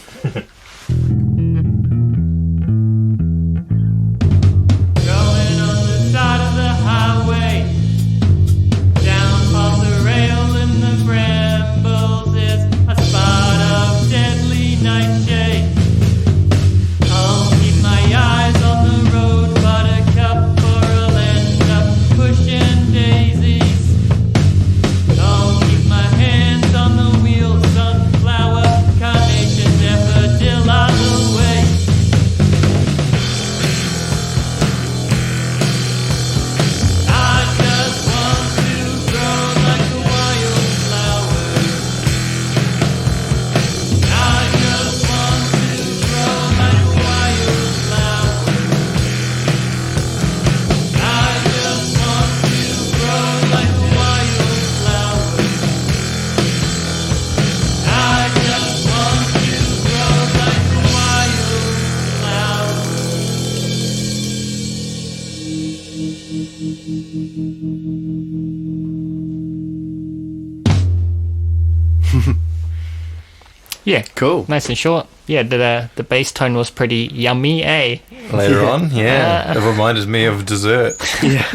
[SPEAKER 5] Yeah,
[SPEAKER 4] cool.
[SPEAKER 5] Nice and short. Yeah, the bass tone was pretty yummy, eh?
[SPEAKER 3] Later on, it reminded me of dessert.
[SPEAKER 4] Yeah.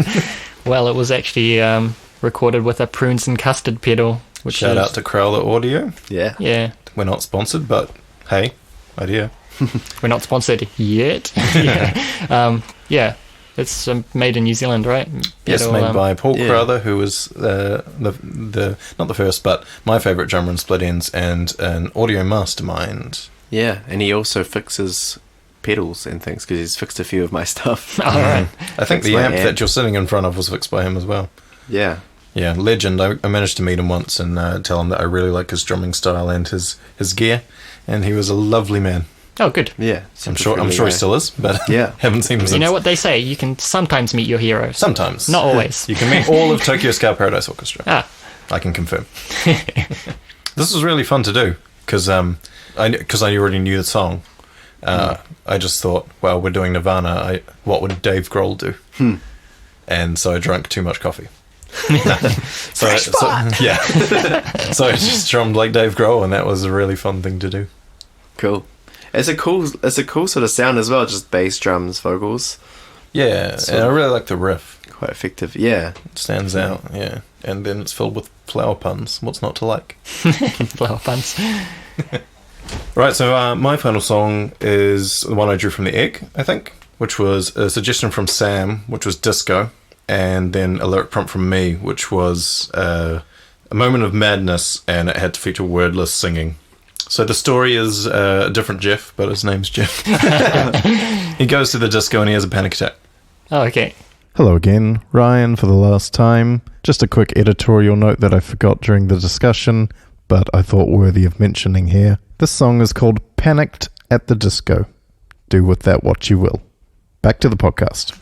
[SPEAKER 5] Well, it was actually recorded with a prunes and custard pedal.
[SPEAKER 3] Shout out to Crowler Audio.
[SPEAKER 5] Yeah.
[SPEAKER 3] We're not sponsored, but hey, idea.
[SPEAKER 5] We're not sponsored yet. Yeah. It's made in New Zealand, right?
[SPEAKER 3] Yes, made by Paul Crowther, who was the not the first, but my favourite drummer in Split Enz and an audio mastermind.
[SPEAKER 4] Yeah, and he also fixes pedals and things because he's fixed a few of my stuff.
[SPEAKER 5] All right.
[SPEAKER 3] I think the amp that you're sitting in front of was fixed by him as well.
[SPEAKER 4] Yeah.
[SPEAKER 3] Yeah, legend. I managed to meet him once and tell him that I really like his drumming style and his gear, and he was a lovely man.
[SPEAKER 5] Oh, good.
[SPEAKER 4] Yeah,
[SPEAKER 3] I'm sure he still is, but haven't seen him since.
[SPEAKER 5] You know what they say, you can sometimes meet your heroes.
[SPEAKER 3] Sometimes.
[SPEAKER 5] Not always.
[SPEAKER 3] You can meet all of Tokyo Ska Paradise Orchestra. I can confirm. This was really fun to do, because I already knew the song. I just thought, well, we're doing Nirvana, what would Dave Grohl do? And so I drank too much coffee. So I just drummed like Dave Grohl, and that was a really fun thing to do.
[SPEAKER 4] Cool. It's a cool sort of sound as well, just bass, drums, vocals.
[SPEAKER 3] Yeah, and I really like the riff.
[SPEAKER 4] Quite effective, yeah.
[SPEAKER 3] It stands out, yeah. And then it's filled with flower puns. What's not to like?
[SPEAKER 5] Flower puns.
[SPEAKER 3] Right, so my final song is the one I drew from the egg, I think, which was a suggestion from Sam, which was Disco, and then a lyric prompt from me, which was a moment of madness, and it had to feature wordless singing. So the story is a different Jeff, but his name's Jeff. He goes to the disco and he has a panic attack.
[SPEAKER 5] Oh, okay.
[SPEAKER 2] Hello again, Ryan for the last time. Just a quick editorial note that I forgot during the discussion, but I thought worthy of mentioning here. This song is called Panicked at the Disco. Do with that what you will. Back to the podcast.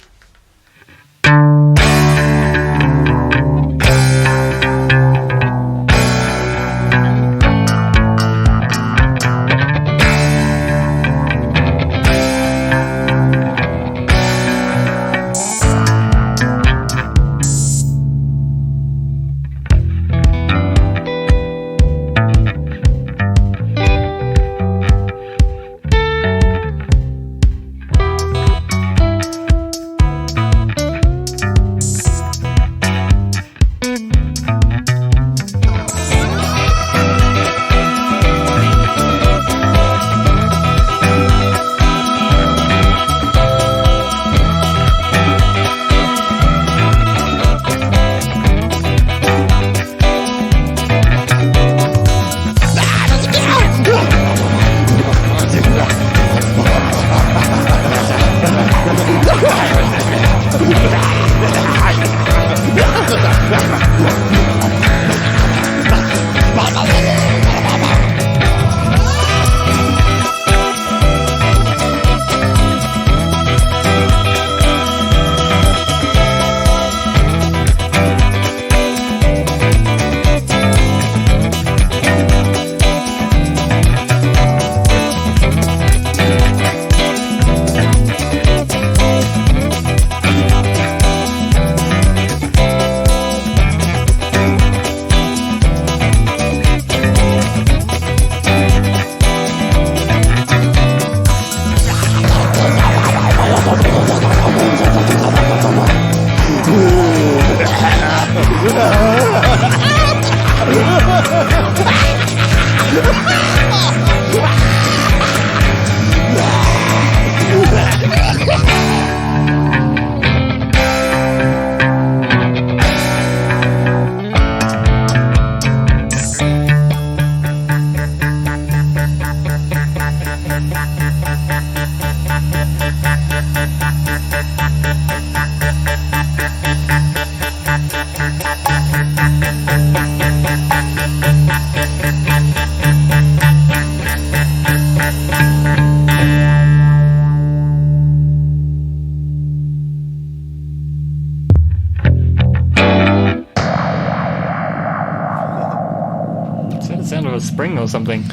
[SPEAKER 5] Spring or something.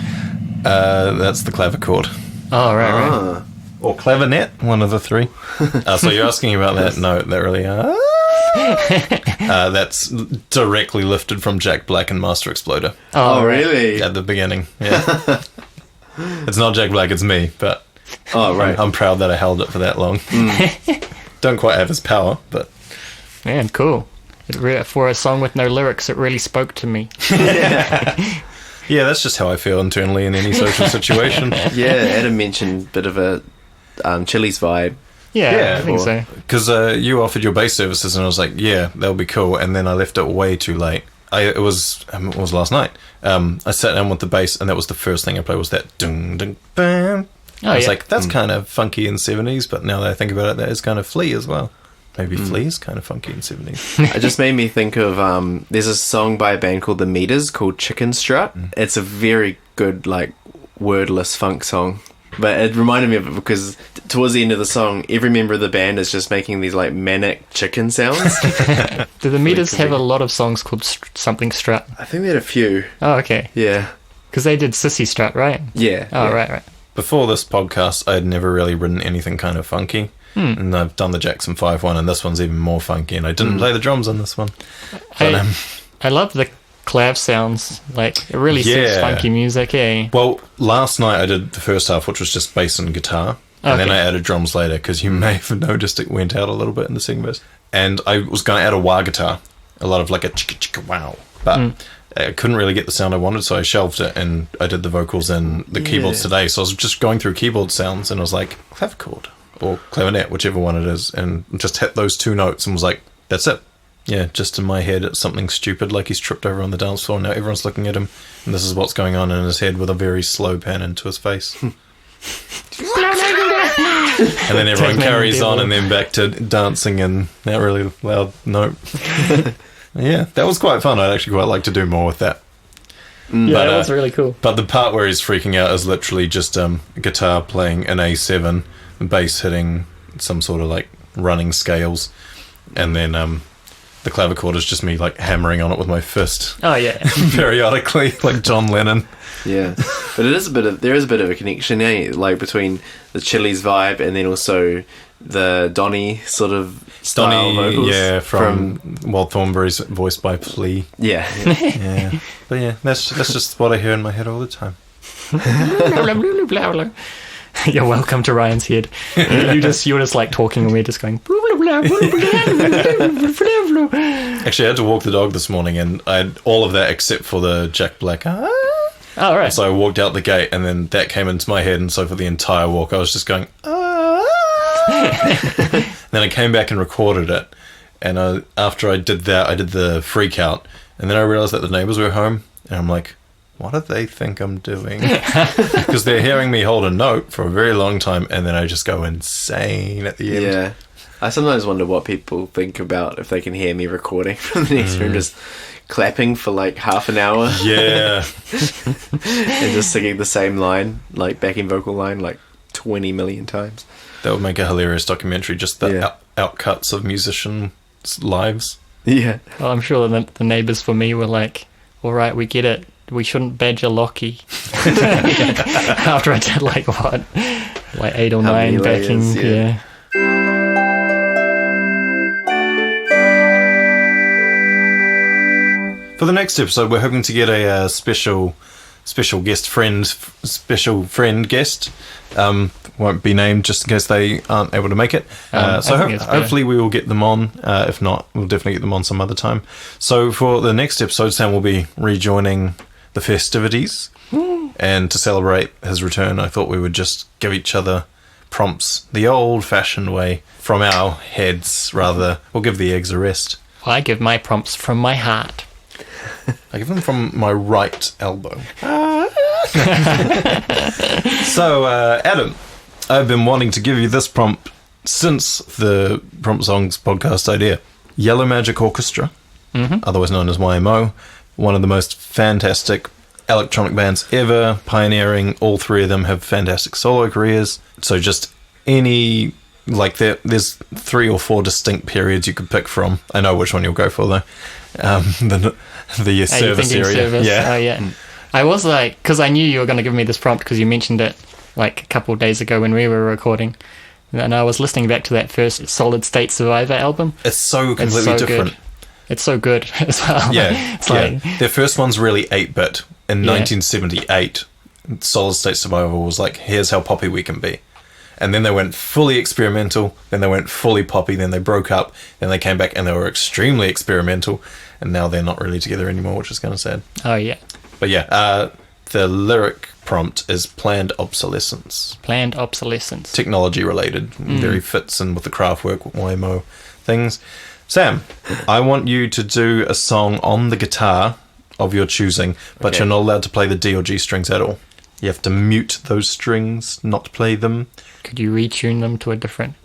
[SPEAKER 3] That's the clavichord.
[SPEAKER 5] Oh, right.
[SPEAKER 3] Or clavinet, one of the three. So you're asking about that note that really... that's directly lifted from Jack Black and Master Exploder.
[SPEAKER 4] Oh, really?
[SPEAKER 3] At the beginning, yeah. It's not Jack Black, it's me, but I'm proud that I held it for that long. Don't quite have his power, but...
[SPEAKER 5] Man, cool. For a song with no lyrics, it really spoke to me.
[SPEAKER 3] Yeah, that's just how I feel internally in any social situation.
[SPEAKER 4] Yeah, Adam mentioned a bit of a Chili's vibe.
[SPEAKER 5] Yeah, I think so.
[SPEAKER 3] Because you offered your bass services, and I was like, yeah, that'll be cool. And then I left it way too late. It was last night. I sat down with the bass, and that was the first thing I played was that dung dung bam. I was like, that's kind of funky in 70s, but now that I think about it, that is kind of Flea as well. Maybe Flea is kind of funky in 70s.
[SPEAKER 4] It just made me think of, there's a song by a band called The Meters called Chicken Strut. It's a very good, like, wordless funk song. But it reminded me of it because towards the end of the song, every member of the band is just making these, like, manic chicken sounds.
[SPEAKER 5] Do the Meters have a lot of songs called something Strut?
[SPEAKER 4] I think they had a few.
[SPEAKER 5] Oh, okay.
[SPEAKER 4] Yeah.
[SPEAKER 5] Because they did Sissy Strut, right?
[SPEAKER 4] Yeah.
[SPEAKER 5] Oh,
[SPEAKER 4] yeah.
[SPEAKER 5] right.
[SPEAKER 3] Before this podcast, I'd never really written anything kind of funky. And I've done the Jackson 5 one, and this one's even more funky, and I didn't play the drums on this one. But,
[SPEAKER 5] I love the clav sounds. Like, it really suits funky music, eh?
[SPEAKER 3] Well, last night I did the first half, which was just bass and guitar, and then I added drums later, because you may have noticed it went out a little bit in the second verse. And I was going to add a wah guitar, a lot of like a chicka chicka wow, but I couldn't really get the sound I wanted, so I shelved it, and I did the vocals and the keyboards today. So I was just going through keyboard sounds, and I was like, clavichord or clavinet, whichever one it is, and just hit those two notes and was like, that's it. Yeah, just in my head, it's something stupid, like he's tripped over on the dance floor, and now everyone's looking at him, and this is what's going on in his head with a very slow pan into his face. And then everyone carries on, and then back to dancing and that really loud note. Yeah, that was quite fun. I'd actually quite like to do more with that.
[SPEAKER 5] Yeah, that was really cool.
[SPEAKER 3] But the part where he's freaking out is literally just guitar playing an A7, bass hitting some sort of like running scales, and then the clavichord is just me like hammering on it with my fist.
[SPEAKER 5] Oh yeah,
[SPEAKER 3] periodically, like John Lennon.
[SPEAKER 4] Yeah, but there is a bit of a connection, like between the Chili's vibe and then also the Donny sort of style vocals.
[SPEAKER 3] Yeah, from Wild Thornberry's voiced by Flea.
[SPEAKER 4] Yeah.
[SPEAKER 3] But yeah, that's just what I hear in my head all the time.
[SPEAKER 5] You're welcome to Ryan's head. You're just like talking, and we're just going.
[SPEAKER 3] Actually, I had to walk the dog this morning, and I had all of that except for the Jack Black.
[SPEAKER 5] Oh, right.
[SPEAKER 3] So I walked out the gate, and then that came into my head, and so for the entire walk, I was just going. Then I came back and recorded it, and after I did that, I did the freak out, and then I realized that the neighbors were home, and I'm like, what do they think I'm doing? Because they're hearing me hold a note for a very long time, and then I just go insane at the end.
[SPEAKER 4] Yeah. I sometimes wonder what people think about if they can hear me recording from the next room, just clapping for like half an hour.
[SPEAKER 3] Yeah.
[SPEAKER 4] And just singing the same line, like backing vocal line, like 20 million times.
[SPEAKER 3] That would make a hilarious documentary, just the outcuts of musicians' lives.
[SPEAKER 4] Yeah.
[SPEAKER 5] Well, I'm sure that the neighbours for me were like, all right, we get it. We shouldn't badger Locky. After I did like 8 or 9 backing. Yeah.
[SPEAKER 3] For the next episode, we're hoping to get a special friend guest. Won't be named just in case they aren't able to make it. So hopefully we will get them on. If not, we'll definitely get them on some other time. So for the next episode, Sam will be rejoining the festivities. And to celebrate his return, I thought we would just give each other prompts the old-fashioned way from our heads, rather. We'll give the eggs a rest.
[SPEAKER 5] Well, I give my prompts from my heart.
[SPEAKER 3] I give them from my right elbow. So, Adam, I've been wanting to give you this prompt since the Prompt Songs podcast idea. Yellow Magic Orchestra, otherwise known as YMO, one of the most fantastic electronic bands ever, pioneering. All three of them have fantastic solo careers. So just any, like, there's 3 or 4 distinct periods you could pick from. I know which one you'll go for, though. The service area.
[SPEAKER 5] Service?
[SPEAKER 3] Yeah.
[SPEAKER 5] Oh, yeah. I was like, because I knew you were going to give me this prompt because you mentioned it like a couple of days ago when we were recording. And I was listening back to that first Solid State Survivor album.
[SPEAKER 3] It's so completely different.
[SPEAKER 5] Good. It's so good as well.
[SPEAKER 3] Yeah.
[SPEAKER 5] It's like,
[SPEAKER 3] Their first one's really 8-bit. In 1978, Solid State Survivor was like, here's how poppy we can be. And then they went fully experimental, then they went fully poppy, then they broke up, then they came back and they were extremely experimental, and now they're not really together anymore, which is kind of sad.
[SPEAKER 5] Oh, yeah.
[SPEAKER 3] But yeah, the lyric prompt is planned obsolescence.
[SPEAKER 5] Planned obsolescence.
[SPEAKER 3] Technology related. Very fits in with the Kraftwerk Waymo things. Sam, I want you to do a song on the guitar of your choosing, but you're not allowed to play the D or G strings at all. You have to mute those strings, not play them.
[SPEAKER 5] Could you retune them to a different...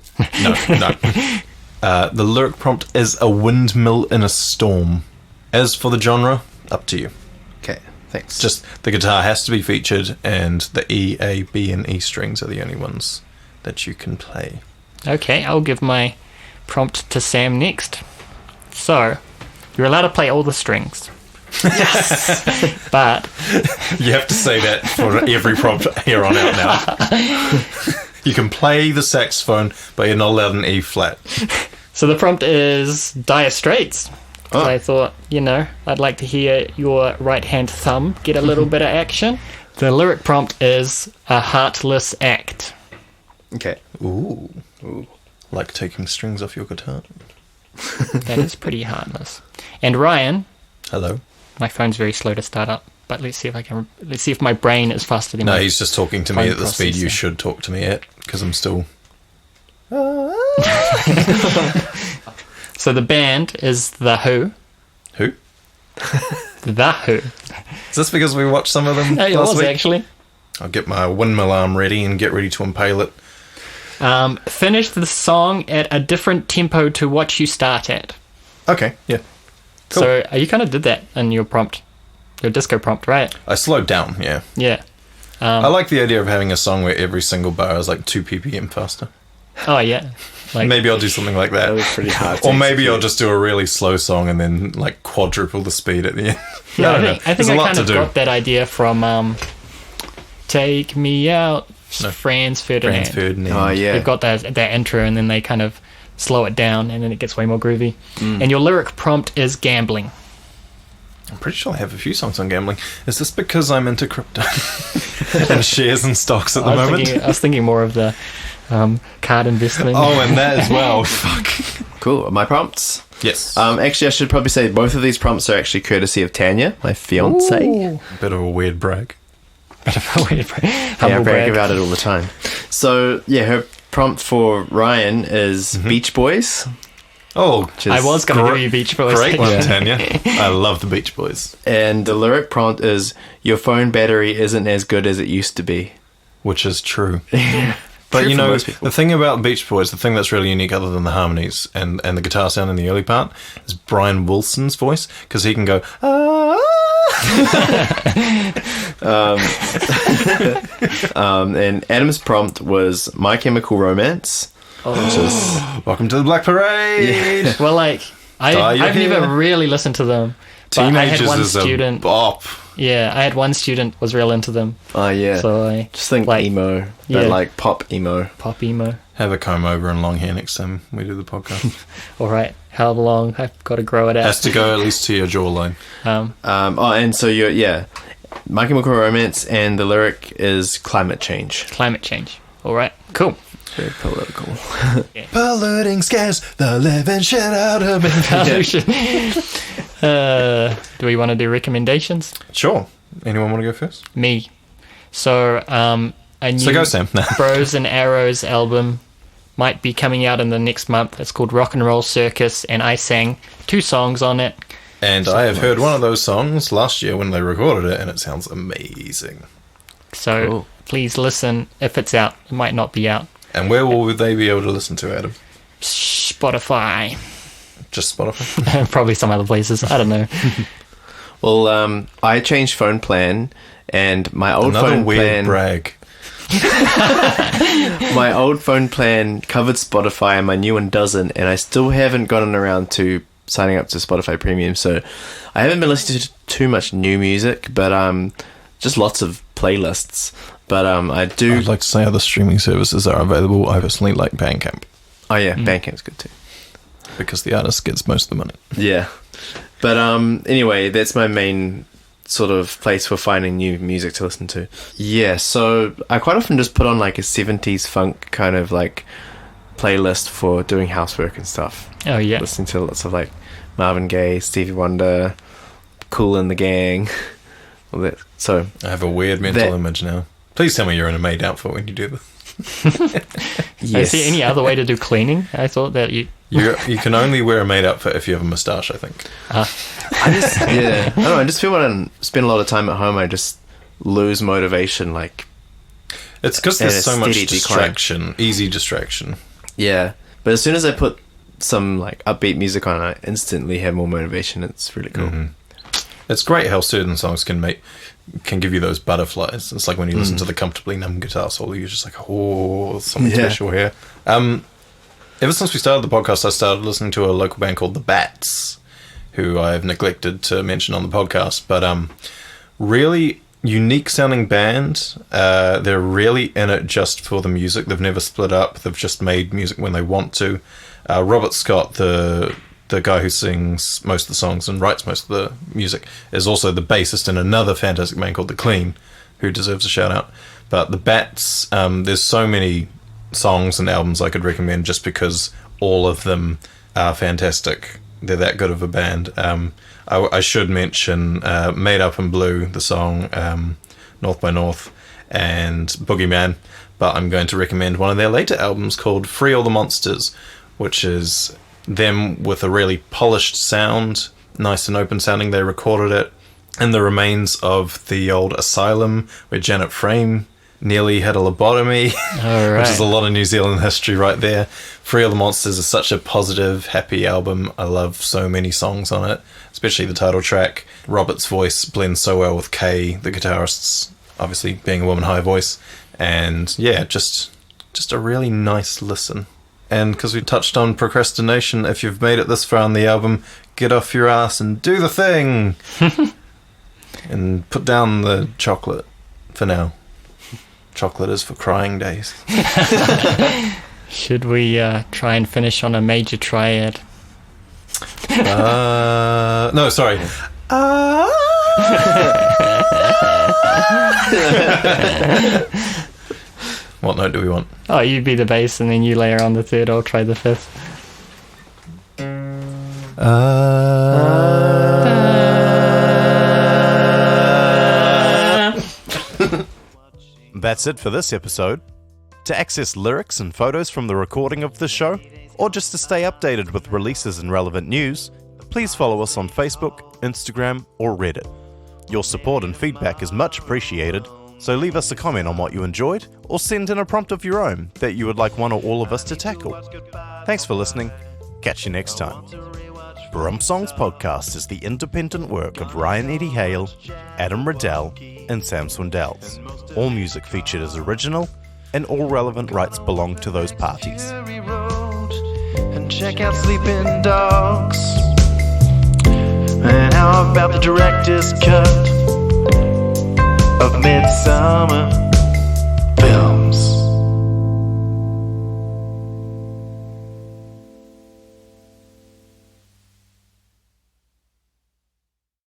[SPEAKER 3] No. The lyric prompt is a windmill in a storm. As for the genre, up to you.
[SPEAKER 4] Okay, thanks.
[SPEAKER 3] Just the guitar has to be featured, and the E, A, B, and E strings are the only ones that you can play.
[SPEAKER 5] Okay, I'll give my prompt to Sam next. So, you're allowed to play all the strings. Yes! But...
[SPEAKER 3] You have to say that for every prompt here on out now. You can play the saxophone, but you're not allowed an E flat.
[SPEAKER 5] So the prompt is Dire Straits. I thought, I'd like to hear your right-hand thumb get a little bit of action. The lyric prompt is a heartless act.
[SPEAKER 4] Okay.
[SPEAKER 3] Ooh. Like taking strings off your guitar.
[SPEAKER 5] That is pretty heartless. And Ryan.
[SPEAKER 3] Hello.
[SPEAKER 5] My phone's very slow to start up, but let's see if my brain is faster than my...
[SPEAKER 3] No, he's just talking to me at the speed you should talk to me at, because I'm still...
[SPEAKER 5] So the band is The Who.
[SPEAKER 3] Who?
[SPEAKER 5] The Who.
[SPEAKER 3] Is this because we watched some of them last week?
[SPEAKER 5] Actually.
[SPEAKER 3] I'll get my windmill arm ready and get ready to impale it.
[SPEAKER 5] Finish the song at a different tempo to what you start at.
[SPEAKER 3] Okay, yeah. Cool.
[SPEAKER 5] So you kind of did that in your prompt, your disco prompt, right?
[SPEAKER 3] I slowed down, yeah.
[SPEAKER 5] Yeah.
[SPEAKER 3] I like the idea of having a song where every single bar is like 2 ppm faster.
[SPEAKER 5] Oh, yeah. Like,
[SPEAKER 3] maybe I'll do something like that.
[SPEAKER 4] That was pretty hard.
[SPEAKER 3] Or maybe I'll just do a really slow song and then like quadruple the speed at the end.
[SPEAKER 5] Yeah, I think I kind of got that idea from Take Me Out, Franz Ferdinand.
[SPEAKER 4] Oh, yeah.
[SPEAKER 5] They've got that intro and then they kind of slow it down and then it gets way more groovy. And your lyric prompt is gambling.
[SPEAKER 3] I'm pretty sure I have a few songs on gambling. Is this because I'm into crypto and shares and stocks at the moment?
[SPEAKER 5] I was thinking more of the card investment.
[SPEAKER 3] Oh, and that as well. Fuck.
[SPEAKER 4] Cool. My prompts?
[SPEAKER 3] Yes.
[SPEAKER 4] Actually, I should probably say both of these prompts are actually courtesy of Tanya, my fiance.
[SPEAKER 3] Bit of a weird brag.
[SPEAKER 4] I brag about it all the time. So, yeah, her prompt for Ryan is Beach Boys.
[SPEAKER 3] Oh,
[SPEAKER 5] I was going to give you Beach Boys.
[SPEAKER 3] Great one, Tanya. I love the Beach Boys.
[SPEAKER 4] And the lyric prompt is, your phone battery isn't as good as it used to be.
[SPEAKER 3] Which is true. But
[SPEAKER 4] true,
[SPEAKER 3] you know,
[SPEAKER 4] most people.
[SPEAKER 3] The thing about Beach Boys, the thing that's really unique other than the harmonies and the guitar sound in the early part is Brian Wilson's voice, because he can go,
[SPEAKER 4] and Adam's prompt was My Chemical Romance. Which is,
[SPEAKER 3] welcome to the Black Parade.
[SPEAKER 5] Yeah. Well, like, I've never really listened to them. But I had one student.
[SPEAKER 3] Bop.
[SPEAKER 5] Yeah, I had one student was real into them.
[SPEAKER 4] Oh, yeah.
[SPEAKER 5] So I
[SPEAKER 4] just think like, emo, but like pop emo.
[SPEAKER 5] Pop emo.
[SPEAKER 3] Have a comb over and long hair next time we do the podcast.
[SPEAKER 5] All right. How long? I've got to grow it out.
[SPEAKER 3] Has to go at least to your jawline.
[SPEAKER 4] And so My Chemical Romance, and the lyric is Climate Change.
[SPEAKER 5] Climate Change. All right. Cool.
[SPEAKER 4] Very political.
[SPEAKER 3] Yeah. Polluting scares the living shit out of me.
[SPEAKER 5] Do we want to do recommendations?
[SPEAKER 3] Sure. Anyone want to go first?
[SPEAKER 5] Me. So, a new
[SPEAKER 3] go, Sam.
[SPEAKER 5] Bros and Arrows album might be coming out in the next month. It's called Rock and Roll Circus, and I sang 2 songs on it.
[SPEAKER 3] And I have heard one of those songs last year when they recorded it, and it sounds amazing.
[SPEAKER 5] So please listen if it's out. It might not be out.
[SPEAKER 3] And where will they be able to listen to, Adam?
[SPEAKER 5] Spotify.
[SPEAKER 3] Just Spotify?
[SPEAKER 5] Probably some other places. I don't know.
[SPEAKER 4] Well, I changed phone plan, and my old
[SPEAKER 3] Another
[SPEAKER 4] phone
[SPEAKER 3] weird
[SPEAKER 4] plan...
[SPEAKER 3] brag.
[SPEAKER 4] My old phone plan covered Spotify, and my new one doesn't, and I still haven't gotten around to signing up to Spotify Premium, so I haven't been listening to too much new music, but just lots of playlists. But I'd
[SPEAKER 3] like to say other streaming services are available. I personally like Bandcamp.
[SPEAKER 4] Oh yeah, Bandcamp's good too,
[SPEAKER 3] because the artist gets most of the money.
[SPEAKER 4] Yeah, but anyway, that's my main sort of place for finding new music to listen to. Yeah, so I quite often just put on like a 70s funk kind of like playlist for doing housework and stuff.
[SPEAKER 5] Oh yeah,
[SPEAKER 4] listening to lots of like Marvin Gaye, Stevie Wonder, Kool and the Gang, So
[SPEAKER 3] I have a weird mental image now. Please tell me you're in a maid outfit when you do this.
[SPEAKER 5] Is there any other way to do cleaning? I thought that you
[SPEAKER 3] can only wear a maid outfit if you have a moustache, I think.
[SPEAKER 4] I don't know. I just feel when I spend a lot of time at home, I just lose motivation. Like
[SPEAKER 3] it's because there's so much distraction, easy distraction.
[SPEAKER 4] Yeah, but as soon as I put some like upbeat music on, I instantly have more motivation. It's really cool.
[SPEAKER 3] Mm-hmm. It's great how certain songs can give you those butterflies. It's like when you listen to the comfortably numb guitar solo, you're just like, oh, something special here. Ever since we started the podcast, I started listening to a local band called The Bats, who I've neglected to mention on the podcast, but really unique sounding band. They're really in it just for the music. They've never split up. They've just made music when they want to. Robert Scott, the guy who sings most of the songs and writes most of the music, is also the bassist in another fantastic band called The Clean, who deserves a shout out. But The Bats, there's so many songs and albums I could recommend just because all of them are fantastic. They're that good of a band. I should mention Made Up in Blue, the song North by North, and Boogeyman, but I'm going to recommend one of their later albums called Free All the Monsters, which is them with a really polished sound, nice and open sounding. They recorded it in the remains of the old asylum where Janet Frame nearly had a lobotomy, which is a lot of New Zealand history right there. Free All the Monsters is such a positive, happy album. I love so many songs on it, especially the title track. Robert's voice blends so well with Kay, the guitarist's obviously being a woman high voice, and yeah, just a really nice listen. And because we touched on procrastination, if you've made it this far on the album, get off your ass and do the thing! And put down the chocolate for now. Chocolate is for crying days.
[SPEAKER 5] Should we try and finish on a major triad?
[SPEAKER 3] No, sorry. What note do we want?
[SPEAKER 5] Oh, you be the bass and then you layer on the third. I'll try the fifth.
[SPEAKER 1] That's it for this episode. To access lyrics and photos from the recording of this show, or just to stay updated with releases and relevant news, please follow us on Facebook, Instagram, or Reddit. Your support and feedback is much appreciated, so leave us a comment on what you enjoyed, or send in a prompt of your own that you would like one or all of us to tackle. Thanks for listening. Catch you next time. Brum Songs Podcast is the independent work of Ryan Eddie Hale, Adam Riddell, and Sam Swindells. All music featured is original, and all relevant rights belong to those parties.
[SPEAKER 8] And check out Sleeping Dogs. And how about the director's cut of Midsummer Film?